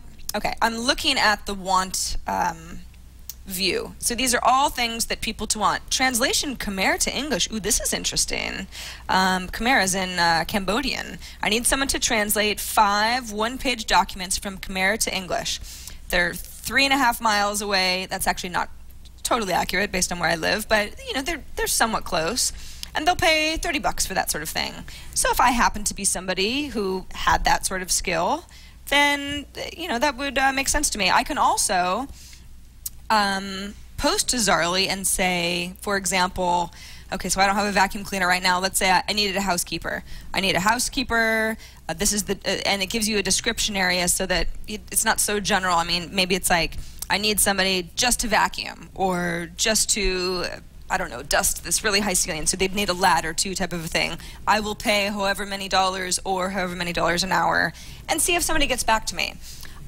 looking at the want view. So these are all things that people want. Translation Khmer to English. Ooh, this is interesting. Khmer is in Cambodian. I need someone to translate 5 one-page documents from Khmer to English. They're 3.5 miles away. That's actually not totally accurate based on where I live, but they're somewhat close. And they'll pay $30 for that sort of thing. So if I happen to be somebody who had that sort of skill, then that would make sense to me. I can also post to Zarli and say, for example, okay, so I don't have a vacuum cleaner right now. Let's say I needed a housekeeper. I need a housekeeper. This is and it gives you a description area so that it's not so general. I mean, maybe it's like, I need somebody just to vacuum, or just to, I don't know, dust this really high ceiling. So they'd need a ladder too, type of a thing. I will pay however many dollars or however many dollars an hour, and see if somebody gets back to me.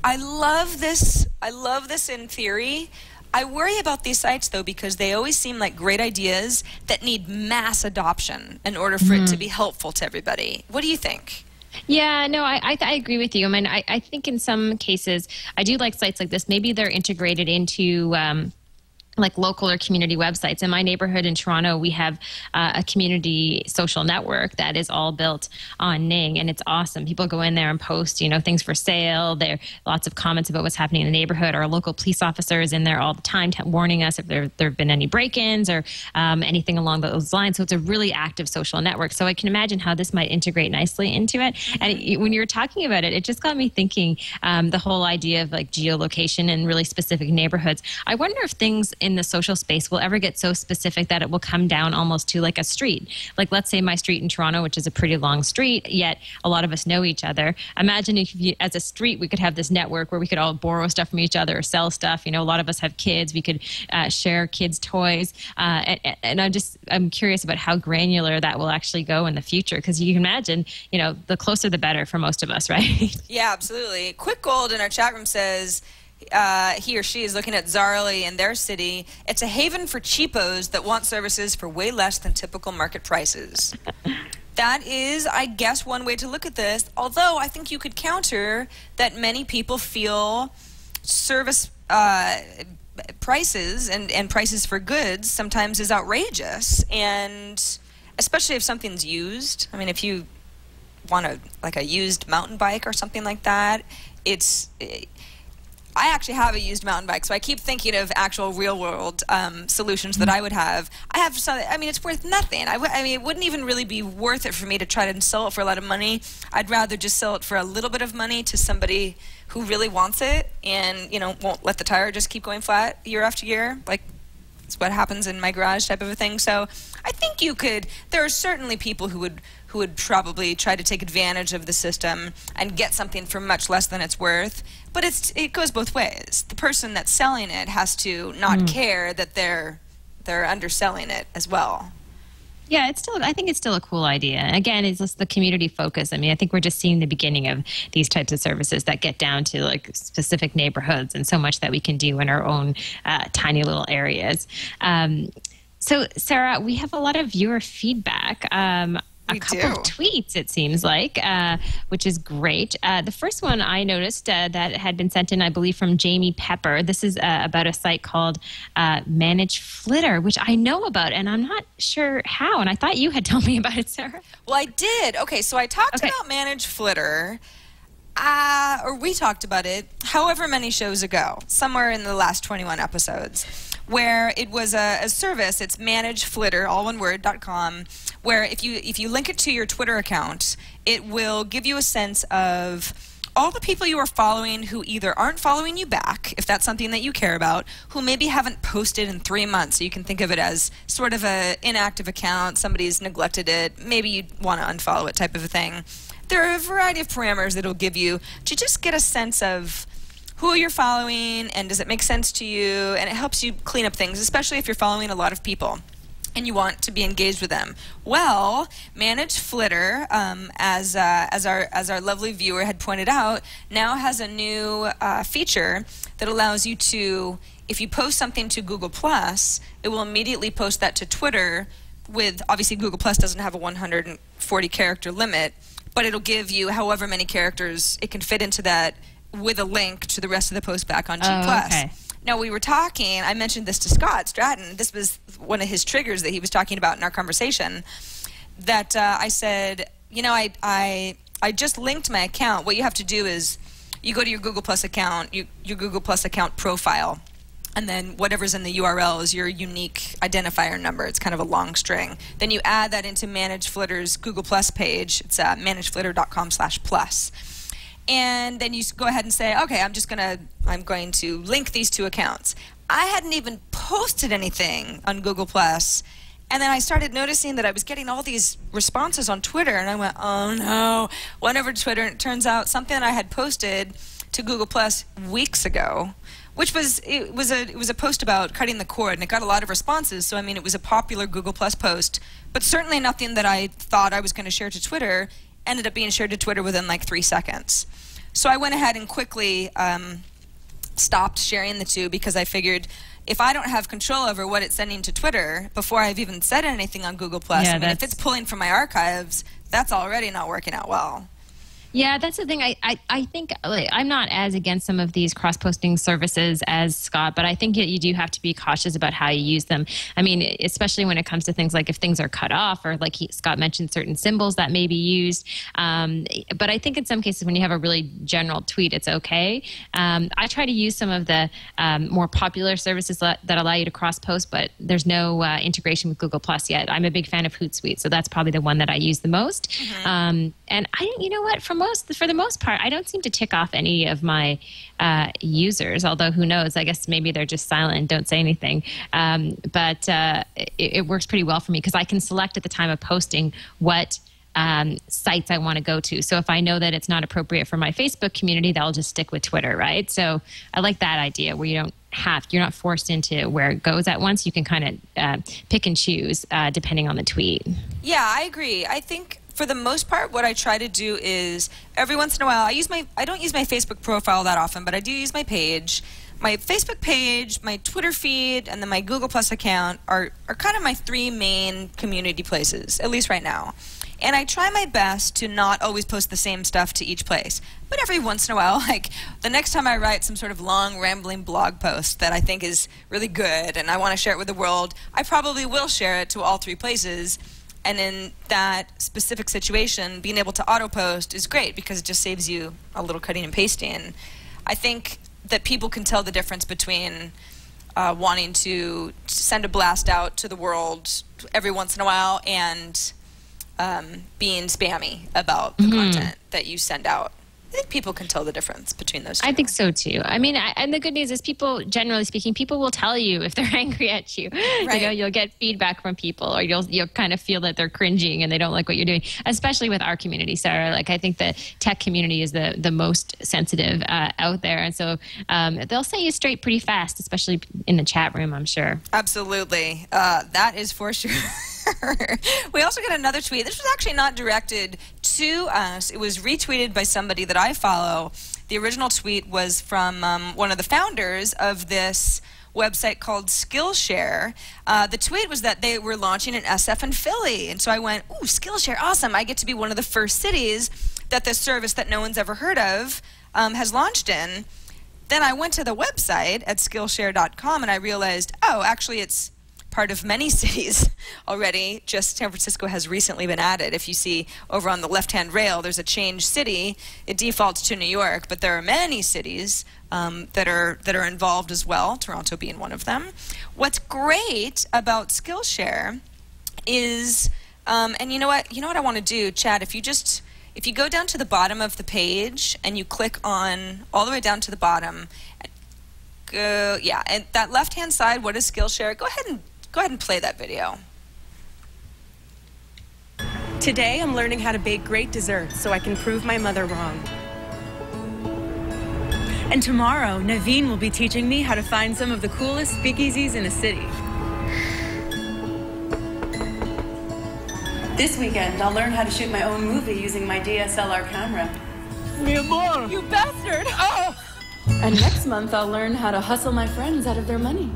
I love this. I love this in theory. I worry about these sites, though, because they always seem like great ideas that need mass adoption in order for it to be helpful to everybody. What do you think? Yeah, no, I agree with you. I mean, I think in some cases, I do like sites like this. Maybe they're integrated into like local or community websites. In my neighborhood in Toronto, we have a community social network that is all built on Ning, and it's awesome. People go in there and post, things for sale. There are lots of comments about what's happening in the neighborhood. Our local police officer is in there all the time warning us if there have been any break-ins or anything along those lines. So it's a really active social network. So I can imagine how this might integrate nicely into it. And when you were talking about it, it just got me thinking the whole idea of like geolocation in really specific neighborhoods. I wonder if things in the social space will ever get so specific that it will come down almost to like a street. Like, let's say my street in Toronto, which is a pretty long street, yet a lot of us know each other. Imagine if as a street, we could have this network where we could all borrow stuff from each other or sell stuff. A lot of us have kids. We could share kids' toys. And I'm curious about how granular that will actually go in the future, because you can imagine, the closer the better for most of us, right? Yeah, absolutely. Quick Gold in our chat room says, he or she is looking at Zarli in their city. It's a haven for cheapos that want services for way less than typical market prices. That is, I guess, one way to look at this. Although I think you could counter that many people feel service prices and prices for goods sometimes is outrageous, and especially if something's used. I mean, if you want a used mountain bike or something like that, I actually have a used mountain bike, so I keep thinking of actual real-world solutions that I would have. I have some. I mean, it's worth nothing. I mean, it wouldn't even really be worth it for me to try to sell it for a lot of money. I'd rather just sell it for a little bit of money to somebody who really wants it, and won't let the tire just keep going flat year after year. Like, it's what happens in my garage, type of a thing. So I think you could. There are certainly people who would probably try to take advantage of the system and get something for much less than it's worth. But it goes both ways. The person that's selling it has to not care that they're underselling it as well. Yeah, I think it's still a cool idea. Again, it's just the community focus. I mean, I think we're just seeing the beginning of these types of services that get down to like specific neighborhoods, and so much that we can do in our own tiny little areas. So, Sarah, we have a lot of viewer feedback. A couple of tweets, it seems like, which is great. The first one I noticed that had been sent in, I believe, from Jamie Pepper. This is about a site called Manage Flitter, which I know about, and I'm not sure how. And I thought you had told me about it, Sarah. Well, I did. Okay, so I talked about Manage Flitter. or we talked about it however many shows ago, somewhere in the last 21 episodes, where it was a service. It's manageflitter, all one word, .com, where if you link it to your Twitter account, it will give you a sense of all the people you are following who either aren't following you back, if that's something that you care about, who maybe haven't posted in 3 months. So you can think of it as sort of an inactive account, somebody's neglected it, maybe you want to unfollow it type of a thing. There are a variety of parameters that it'll give you to just get a sense of who you're following and does it make sense to you, and it helps you clean up things, especially if you're following a lot of people and you want to be engaged with them. Well, ManageFlitter, as our lovely viewer had pointed out, now has a new feature that allows you to, if you post something to Google+, it will immediately post that to Twitter with, obviously Google+ doesn't have a 140 character limit, but it'll give you however many characters it can fit into that with a link to the rest of the post back on G+. Okay. Now, we were talking, I mentioned this to Scott Stratten, this was one of his triggers that he was talking about in our conversation, that I said, you know, I just linked my account. What you have to do is you go to your Google Plus account, your Google Plus account profile, and then whatever's in the URL is your unique identifier number. It's kind of a long string. Then you add that into ManageFlitter's Google Plus page. It's manageflitter.com/plus. And then you go ahead and say, okay, I'm going to link these two accounts. I hadn't even posted anything on Google+, and then I started noticing that I was getting all these responses on Twitter, and I went, oh no. Went over to Twitter, and it turns out something that I had posted to Google+ weeks ago, which was it was a post about cutting the cord, and it got a lot of responses. So I mean, it was a popular Google+ post, but certainly nothing that I thought I was going to share to Twitter. Ended up being shared to Twitter within like 3 seconds. So I went ahead and quickly stopped sharing the two, because I figured if I don't have control over what it's sending to Twitter before I've even said anything on Google+, I mean, if it's pulling from my archives, that's already not working out well. Yeah, that's the thing. I think I'm not as against some of these cross-posting services as Scott, but I think you do have to be cautious about how you use them. I mean, especially when it comes to things like if things are cut off, or like Scott mentioned, certain symbols that may be used. But I think in some cases when you have a really general tweet, it's okay. I try to use some of the more popular services that allow you to cross-post, but there's no integration with Google Plus yet. I'm a big fan of Hootsuite, so that's probably the one that I use the most. Mm-hmm. And you know what, for the most part, I don't seem to tick off any of my users, although who knows, I guess maybe they're just silent and don't say anything. But it works pretty well for me, because I can select at the time of posting what sites I want to go to. So if I know that it's not appropriate for my Facebook community, that'll just stick with Twitter, right? So I like that idea where you're not forced into where it goes at once. You can kind of pick and choose depending on the tweet. Yeah, I agree. I think for the most part, what I try to do is every once in a while, I don't use my Facebook profile that often, but I do use my page. My Facebook page, my Twitter feed, and then my Google Plus account are kind of my 3 main community places, at least right now. And I try my best to not always post the same stuff to each place. But every once in a while, like the next time I write some sort of long, rambling blog post that I think is really good and I want to share it with the world, I probably will share it to all 3 places. And in that specific situation, being able to auto-post is great, because it just saves you a little cutting and pasting. I think that people can tell the difference between wanting to send a blast out to the world every once in a while and being spammy about the content that you send out. I think people can tell the difference between those two. I think so too. I mean, and the good news is people, generally speaking, people will tell you if they're angry at you. Right. You know, you'll get feedback from people, or you'll kind of feel that they're cringing and they don't like what you're doing, especially with our community, Sarah. Like, I think the tech community is the most sensitive out there. And so they'll say you straight pretty fast, especially in the chat room, I'm sure. Absolutely. That is for sure. We also got another tweet. This was actually not directed to us. It was retweeted by somebody that I follow. The original tweet was from one of the founders of this website called Skillshare. The tweet was that they were launching an SF in Philly. And so I went, ooh, Skillshare, awesome. I get to be one of the first cities that this service that no one's ever heard of has launched in. Then I went to the website at Skillshare.com and I realized, oh, actually it's part of many cities already. Just San Francisco has recently been added. If you see over on the left-hand rail, there's a change city. It defaults to New York, but there are many cities that are involved as well, Toronto being one of them. What's great about Skillshare is, and you know what I want to do, Chad, if you go down to the bottom of the page and you click on all the way down to the bottom, and that left-hand side, what is Skillshare? Go ahead and play that video. Today, I'm learning how to bake great desserts so I can prove my mother wrong. And tomorrow, Naveen will be teaching me how to find some of the coolest speakeasies in the city. This weekend, I'll learn how to shoot my own movie using my DSLR camera. Mi amor! You bastard! Oh! And next month, I'll learn how to hustle my friends out of their money.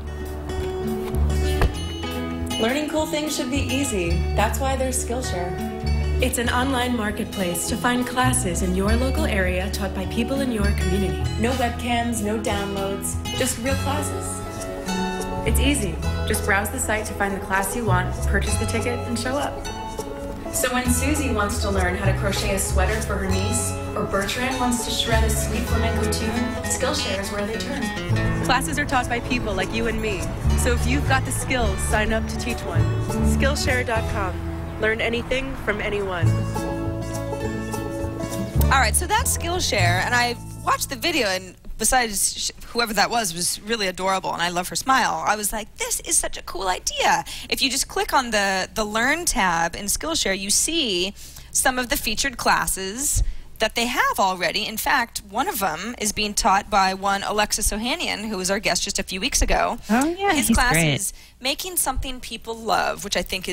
Learning cool things should be easy. That's why there's Skillshare. It's an online marketplace to find classes in your local area taught by people in your community. No webcams, no downloads, just real classes. It's easy. Just browse the site to find the class you want, purchase the ticket, and show up. So when Susie wants to learn how to crochet a sweater for her niece, or Bertrand wants to shred a sweet flamenco tune, Skillshare is where they turn. Classes are taught by people like you and me. So if you've got the skills, sign up to teach one. Skillshare.com. Learn anything from anyone. All right, so that's Skillshare, and I watched the video, and besides whoever that was really adorable, and I love her smile. I was like, this is such a cool idea. If you just click on the Learn tab in Skillshare, you see some of the featured classes that they have already. In fact, one of them is being taught by one Alexis Ohanian, who was our guest just a few weeks ago. Oh, yeah, his he's class great. is Making Something People Love, which I think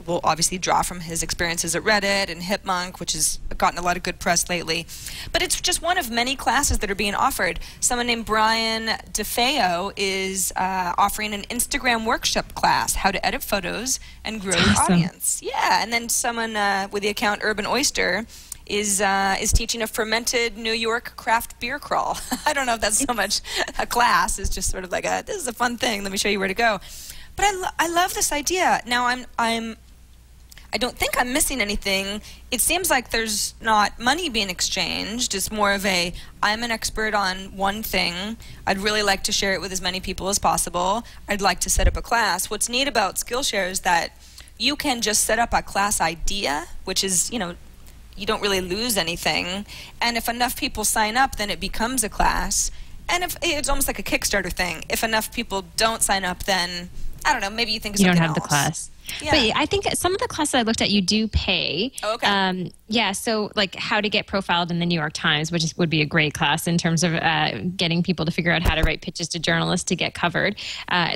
will obviously draw from his experiences at Reddit and Hipmunk, which has gotten a lot of good press lately. But it's just one of many classes that are being offered. Someone named Brian DeFeo is offering an Instagram workshop class, how to edit photos and grow your audience. Yeah, and then someone with the account Urban Oyster is teaching a fermented New York craft beer crawl. I don't know if that's so much a class. It's just sort of like this is a fun thing. Let me show you where to go. But I love this idea. Now I don't think I'm missing anything. It seems like there's not money being exchanged. It's more of I'm an expert on one thing. I'd really like to share it with as many people as possible. I'd like to set up a class. What's neat about Skillshare is that you can just set up a class idea, which is, you don't really lose anything. And if enough people sign up, then it becomes a class. And if it's almost like a Kickstarter thing. If enough people don't sign up, then I don't know, maybe you think of something else. You don't have the class. Yeah. But I think some of the classes I looked at, you do pay. Oh, okay. Yeah, so like how to get profiled in the New York Times, which would be a great class in terms of getting people to figure out how to write pitches to journalists to get covered.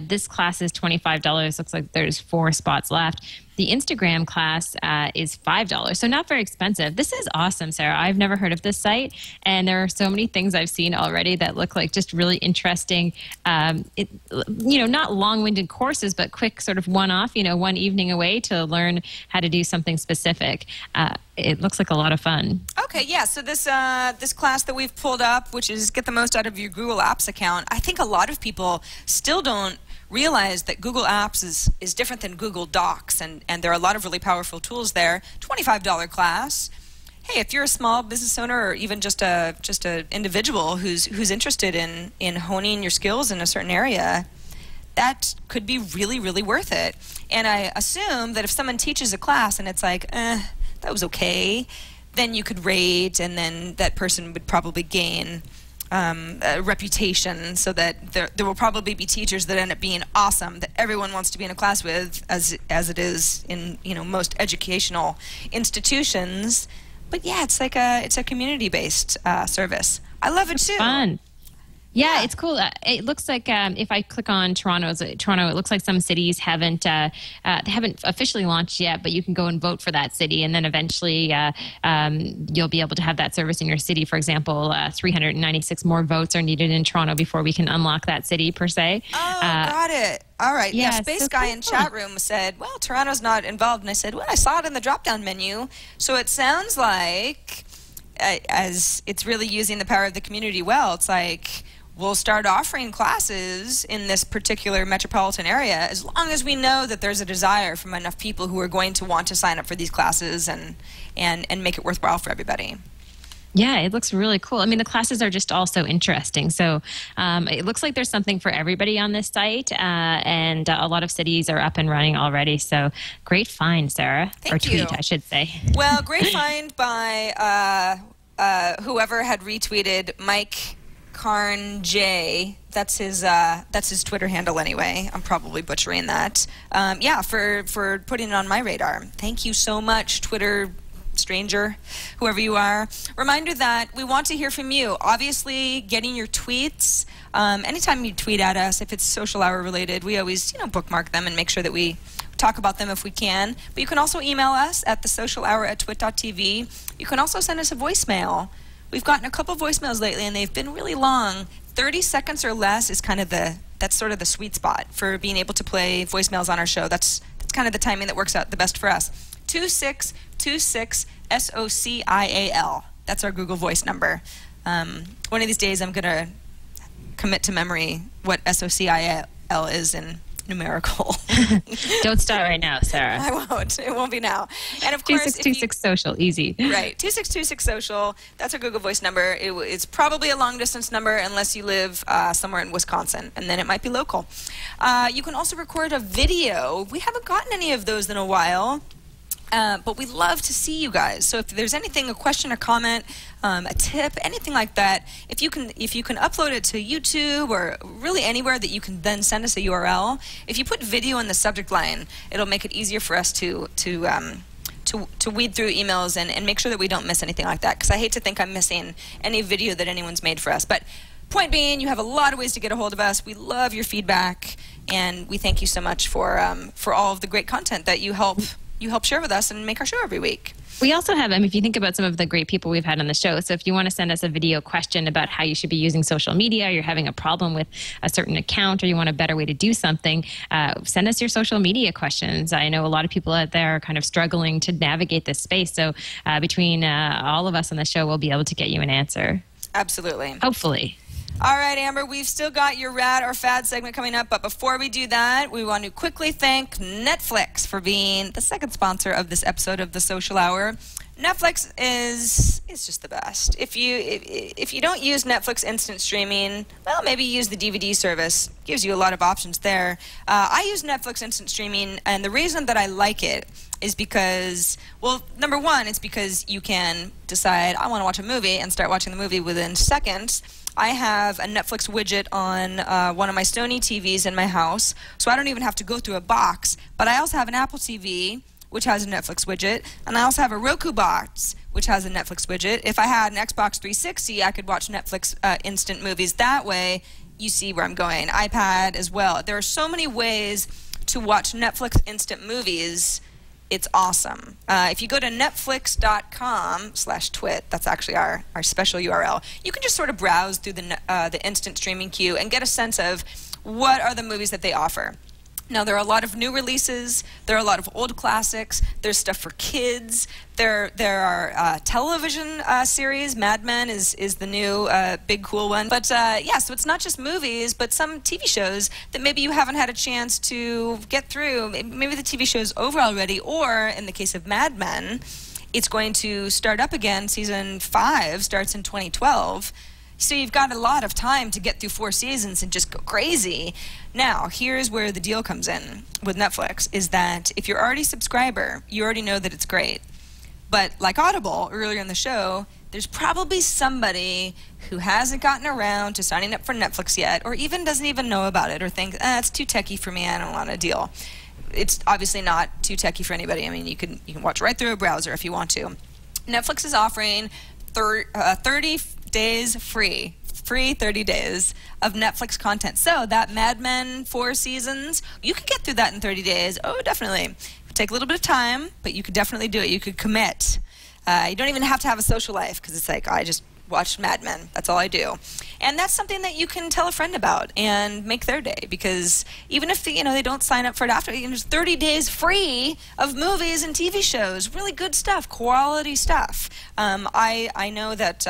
This class is $25. Looks like there's 4 spots left. The Instagram class is $5, so not very expensive. This is awesome, Sarah. I've never heard of this site, and there are so many things I've seen already that look like just really interesting, not long-winded courses, but quick sort of one-off, one evening away to learn how to do something specific. It looks like a lot of fun. Okay, yeah, so this class that we've pulled up, which is Get the Most Out of Your Google Apps account, I think a lot of people still don't realize that Google Apps is different than Google Docs, and there are a lot of really powerful tools there. $25 class. Hey, if you're a small business owner or even just a individual who's interested in honing your skills in a certain area, that could be really, really worth it. And I assume that if someone teaches a class and it's like, that was okay, then you could rate, and then that person would probably gain a reputation, so that there will probably be teachers that end up being awesome, that everyone wants to be in a class with, as it is in most educational institutions. But yeah, it's a community-based service. I love it too. Fun. Yeah, it's cool. It looks like if I click on Toronto, it looks like some cities haven't they haven't officially launched yet, but you can go and vote for that city, and then eventually you'll be able to have that service in your city. For example, 396 more votes are needed in Toronto before we can unlock that city per se. Oh, got it. All right. Yeah, Space so Guy cool. in chat room said, well, Toronto's not involved. And I said, well, I saw it in the drop-down menu. So it sounds like, as it's really using the power of the community well, it's like, we'll start offering classes in this particular metropolitan area as long as we know that there's a desire from enough people who are going to want to sign up for these classes and make it worthwhile for everybody. Yeah, it looks really cool. I mean, the classes are just all so interesting. So it looks like there's something for everybody on this site, and a lot of cities are up and running already. So great find, Sarah. Thank you. Tweet, I should say. Well, great find by whoever had retweeted Mike Karn J. That's his Twitter handle anyway. I'm probably butchering that. Yeah, for putting it on my radar. Thank you so much, Twitter stranger, whoever you are. Reminder that we want to hear from you. Obviously, getting your tweets. Anytime you tweet at us, if it's social hour related, we always bookmark them and make sure that we talk about them if we can. But you can also email us at thesocialhour@twit.tv. You can also send us a voicemail. We've gotten a couple voicemails lately, and they've been really long. 30 seconds or less is kind of that's sort of the sweet spot for being able to play voicemails on our show. That's kind of the timing that works out the best for us. 2626 SOCIAL. That's our Google Voice number. One of these days, I'm gonna commit to memory what SOCIAL is in numerical. Don't start right now, Sarah. I won't. It won't be now. And of course, 2626 social, easy. Right, 2626 social. That's our Google Voice number. It's probably a long distance number unless you live somewhere in Wisconsin, and then it might be local. You can also record a video. We haven't gotten any of those in a while. But we love to see you guys. So if there's anything, a question, a comment, a tip, anything like that, if you can upload it to YouTube or really anywhere that you can then send us a URL. If you put video in the subject line, it'll make it easier for us to weed through emails and make sure that we don't miss anything like that. Because I hate to think I'm missing any video that anyone's made for us. But point being, you have a lot of ways to get a hold of us. We love your feedback, and we thank you so much for all of the great content that you help share with us and make our show every week. We also have, if you think about some of the great people we've had on the show, so if you want to send us a video question about how you should be using social media, you're having a problem with a certain account, or you want a better way to do something, send us your social media questions. I know a lot of people out there are kind of struggling to navigate this space, so between all of us on the show, we'll be able to get you an answer. Absolutely. Hopefully. All right, Amber, we've still got your Rad or Fad segment coming up, but before we do that, we want to quickly thank Netflix for being the second sponsor of this episode of The Social Hour. Netflix is just the best. If you don't use Netflix instant streaming, well, maybe use the DVD service. Gives you a lot of options there. I use Netflix instant streaming, and the reason that I like it is because, well, number one, it's because you can decide, I want to watch a movie, and start watching the movie within seconds. I have a Netflix widget on one of my Sony TVs in my house, so I don't even have to go through a box. But I also have an Apple TV, which has a Netflix widget, and I also have a Roku box, which has a Netflix widget. If I had an Xbox 360, I could watch Netflix instant movies that way. You see where I'm going. iPad as well. There are so many ways to watch Netflix instant movies. It's awesome. If you go to netflix.com/twit, that's actually our special URL, you can just sort of browse through the instant streaming queue and get a sense of what are the movies that they offer. Now, there are a lot of new releases. There are a lot of old classics. There's stuff for kids. There are television series. Mad Men is the new big cool one. But yeah, so it's not just movies, but some TV shows that maybe you haven't had a chance to get through. Maybe the TV show's over already, or in the case of Mad Men, it's going to start up again. Season 5 starts in 2012. So you've got a lot of time to get through 4 seasons and just go crazy. Now, here's where the deal comes in with Netflix, is that if you're already a subscriber, you already know that it's great. But like Audible, earlier in the show, there's probably somebody who hasn't gotten around to signing up for Netflix yet, or even doesn't even know about it, or thinks, it's too techie for me, I don't want a deal. It's obviously not too techie for anybody. I mean, you can watch right through a browser if you want to. Netflix is offering 30 days free 30 days of Netflix content. So that Mad Men 4 seasons, you can get through that in 30 days. Oh, definitely. It'll take a little bit of time, but you could definitely do it. You could commit. You don't even have to have a social life, because it's like, I just watch Mad Men. That's all I do. And that's something that you can tell a friend about and make their day, because even if they don't sign up for it after, there's 30 days free of movies and TV shows, really good stuff, quality stuff. I know that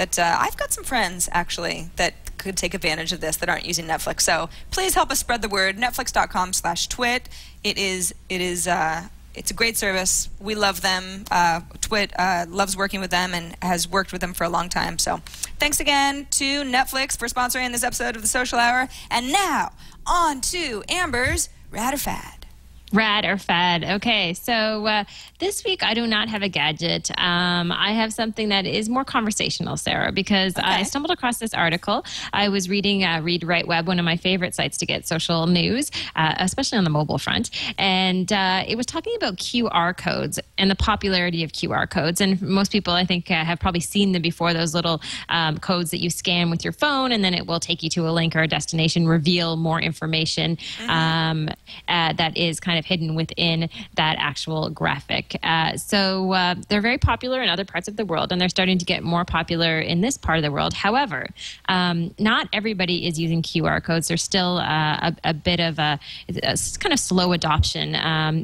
that I've got some friends, actually, that could take advantage of this that aren't using Netflix. So please help us spread the word. Netflix.com/TWiT. It's a great service. We love them. TWiT loves working with them and has worked with them for a long time. So thanks again to Netflix for sponsoring this episode of The Social Hour. And now, on to Amber's Rad or Fad. Rad or fad. Okay, so this week I do not have a gadget. I have something that is more conversational, Sarah, because I stumbled across this article. I was reading Read Write Web, one of my favorite sites to get social news, especially on the mobile front. And it was talking about QR codes and the popularity of QR codes. And most people, I think, have probably seen them before, those little codes that you scan with your phone, and then it will take you to a link or a destination, reveal more information that is kind of hidden within that actual graphic. So they're very popular in other parts of the world, and they're starting to get more popular in this part of the world. However, not everybody is using QR codes. There's still a bit of a kind of slow adoption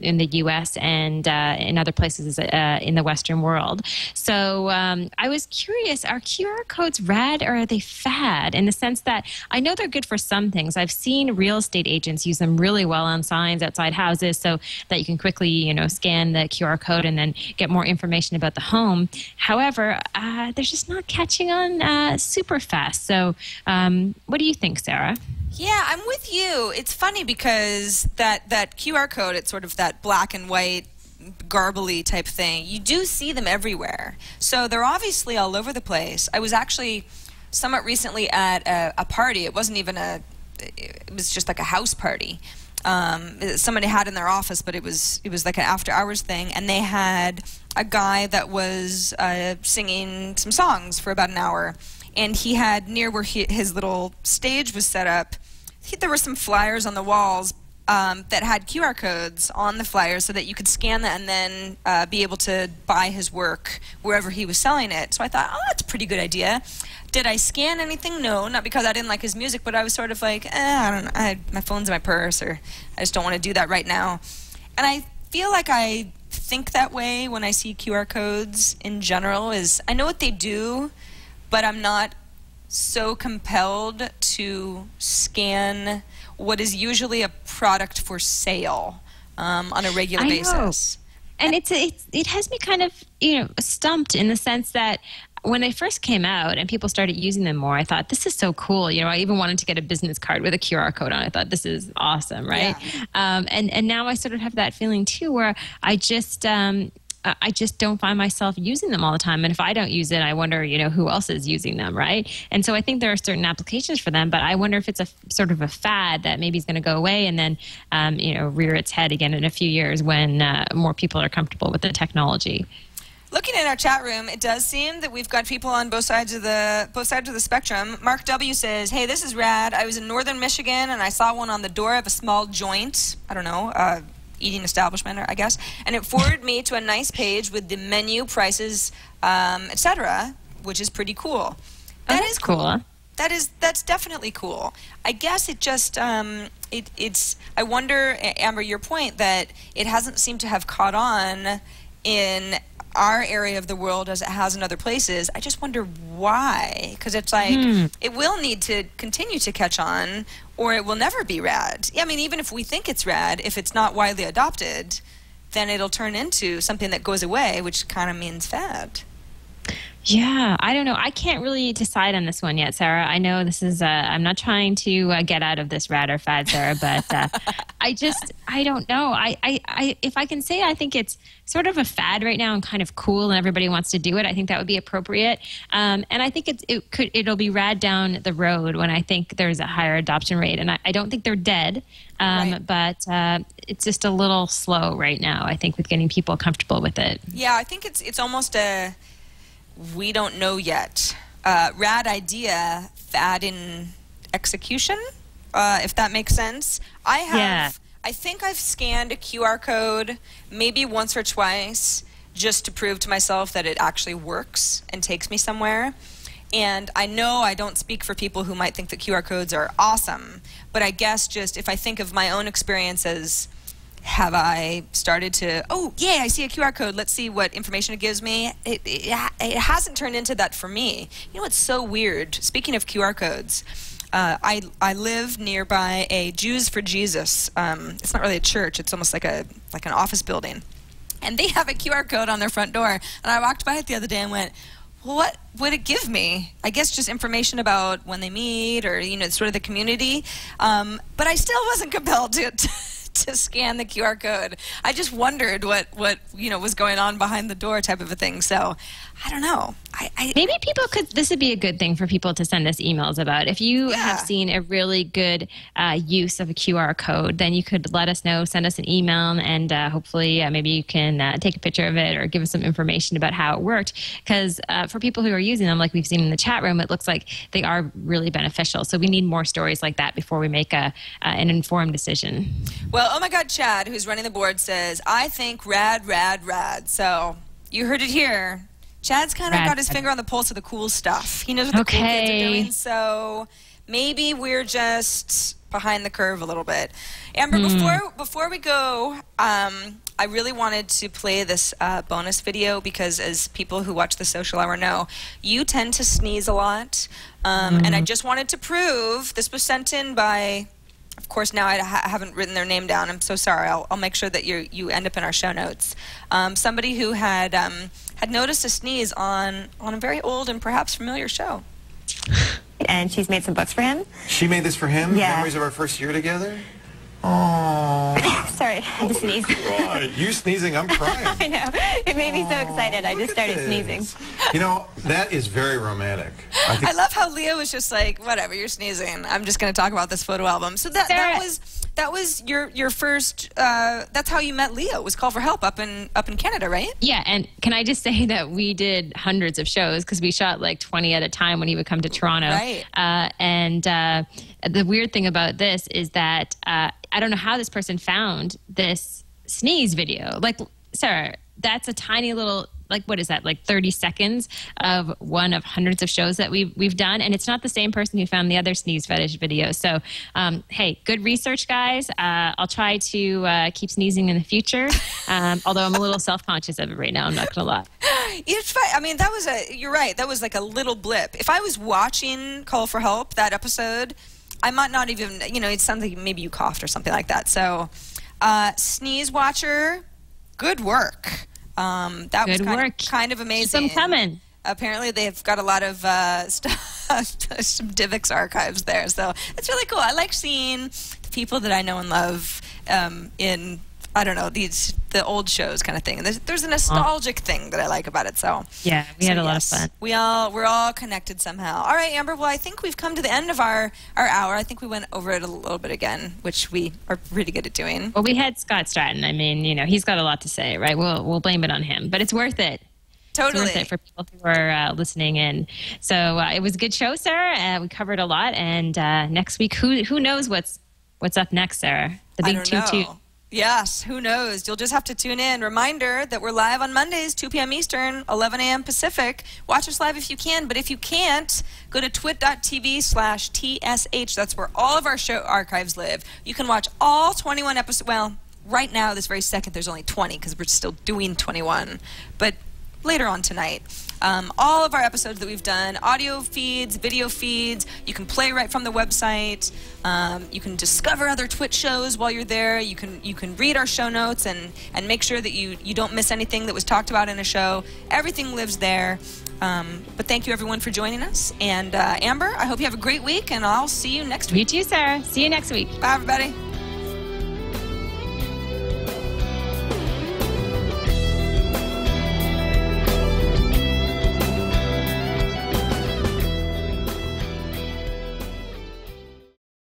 in the US and in other places in the Western world. So I was curious, are QR codes rad or are they fad? In the sense that I know they're good for some things. I've seen real estate agents use them really well on signs outside houses, so that you can quickly, scan the QR code and then get more information about the home. However, they're just not catching on super fast. So what do you think, Sarah? Yeah, I'm with you. It's funny because that QR code, it's sort of that black and white, garbly type thing. You do see them everywhere. So they're obviously all over the place. I was actually somewhat recently at a party. It wasn't even it was just like a house party. Somebody had in their office, but it was like an after hours thing, and they had a guy that was singing some songs for about an hour, and he had near where his little stage was set up, there were some flyers on the walls that had QR codes on the flyers so that you could scan that and then be able to buy his work wherever he was selling it. So I thought, oh, that's a pretty good idea. Did I scan anything? No, not because I didn't like his music, but I was sort of like, I don't know, my phone's in my purse, or I just don't want to do that right now. And I feel like I think that way when I see QR codes in general. Is I know what they do, but I'm not so compelled to scan what is usually a product for sale on a regular basis. And it has me kind of stumped in the sense that when they first came out and people started using them more, I thought, this is so cool. I even wanted to get a business card with a QR code on it. I thought, this is awesome, right? Yeah. And now I sort of have that feeling too, where I just don't find myself using them all the time. And if I don't use it, I wonder, who else is using them, right? And so I think there are certain applications for them, but I wonder if it's a sort of a fad that maybe is going to go away and then, rear its head again in a few years when more people are comfortable with the technology. Looking at our chat room, it does seem that we've got people on both sides of the spectrum. Mark W. says, hey, this is rad. I was in northern Michigan, and I saw one on the door of a small joint. I don't know, eating establishment, I guess. And it forwarded me to a nice page with the menu, prices, etc., which is pretty cool. That is cool. That's definitely cool. I guess it just it's. I wonder, Amber, your point that it hasn't seemed to have caught on in our area of the world as it has in other places. I just wonder why, because it's like it will need to continue to catch on or it will never be rad. Yeah, I mean, even if we think it's rad, if it's not widely adopted, then it'll turn into something that goes away, which kind of means fad. Yeah, I don't know. I can't really decide on this one yet, Sarah. I know this is, I'm not trying to get out of this rad or fad, Sarah, but I don't know. If I can say, I think it's sort of a fad right now and kind of cool and everybody wants to do it. I think that would be appropriate. And I think it'll be rad down the road when I think there's a higher adoption rate. And I don't think they're dead, right. But it's just a little slow right now, I think, with getting people comfortable with it. Yeah, I think it's almost a... we don't know yet. Rad idea, fad in execution, if that makes sense. I think I've scanned a QR code maybe once or twice just to prove to myself that it actually works and takes me somewhere. And I know I don't speak for people who might think that QR codes are awesome, but I guess just if I think of my own experiences have I started to, oh, yay, I see a QR code. Let's see what information it gives me. It hasn't turned into that for me. You know what's so weird? Speaking of QR codes, I live nearby a Jews for Jesus. It's not really a church. It's almost like an office building. And they have a QR code on their front door. And I walked by it the other day and went, what would it give me? I guess just information about when they meet or, you know, sort of the community. But I still wasn't compelled to scan the QR code. I just wondered what you know was going on behind the door type of a thing. So I don't know. Maybe people could, this would be a good thing for people to send us emails about. If you have seen a really good use of a QR code, then you could let us know, send us an email, and hopefully maybe you can take a picture of it or give us some information about how it worked. Because for people who are using them, like we've seen in the chat room, it looks like they are really beneficial. So we need more stories like that before we make an informed decision. Well, oh my God, Chad, who's running the board, says, I think rad, rad, rad. So you heard it here. Chad's kind of got his finger on the pulse of the cool stuff. He knows what the cool kids are doing, so maybe we're just behind the curve a little bit. Amber, before we go, I really wanted to play this bonus video because as people who watch the Social Hour know, you tend to sneeze a lot. And I just wanted to prove, this was sent in by, of course, now I haven't written their name down. I'm so sorry. I'll make sure that you end up in our show notes. Somebody who had noticed a sneeze on a very old and perhaps familiar show. And she's made some books for him. She made this for him? Yeah. Memories of our first year together? Oh. Sorry, I had to sneeze. God, you sneezing, I'm crying. I know. It made me so excited. I just started sneezing. You know, that is very romantic. I love how Leah was just like, whatever, you're sneezing. I'm just going to talk about this photo album. So that was your first, that's how you met Leah, was Call for Help up in Canada, right? Yeah, and can I just say that we did hundreds of shows because we shot like 20 at a time when he would come to Toronto. Right. And the weird thing about this is that I don't know how this person found this sneeze video. Like, Sarah, that's a tiny little, like, what is that, like 30 seconds of one of hundreds of shows that we've done, and it's not the same person who found the other sneeze fetish video. So, hey, good research, guys. I'll try to keep sneezing in the future, although I'm a little self-conscious of it right now, I'm not gonna lie. It's fine. I mean, you're right, that was like a little blip. If I was watching Call for Help, that episode, I might not even, you know, it sounds like maybe you coughed or something like that. So, Sneeze Watcher, good work. That was kind of amazing. Keep them coming. Apparently, they've got a lot of stuff, some DivX archives there. So it's really cool. I like seeing the people that I know and love in, I don't know, the old shows kind of thing. And there's a nostalgic thing that I like about it. So yeah, we had a lot of fun. We're all connected somehow. All right, Amber. Well, I think we've come to the end of our hour. I think we went over it a little bit again, which we are really good at doing. Well, we had Scott Stratten. I mean, you know, he's got a lot to say, right? We'll blame it on him, but it's worth it. Totally. It's worth it for people who are listening in. So it was a good show, Sarah. We covered a lot, and next week, who knows what's up next, Sarah? The big 2-2. Yes, who knows? You'll just have to tune in. Reminder that we're live on Mondays, 2 p.m. Eastern, 11 a.m. Pacific. Watch us live if you can, but if you can't, go to twit.tv/TSH. That's where all of our show archives live. You can watch all 21 episodes. Well, right now, this very second, there's only 20 because we're still doing 21. But later on tonight, all of our episodes that we've done, audio feeds, video feeds, you can play right from the website. You can discover other Twitch shows while you're there. You can read our show notes and make sure that you don't miss anything that was talked about in a show. Everything lives there. But thank you everyone for joining us. And Amber, I hope you have a great week, and I'll see you next week. You too, Sarah. See you next week. Bye, everybody.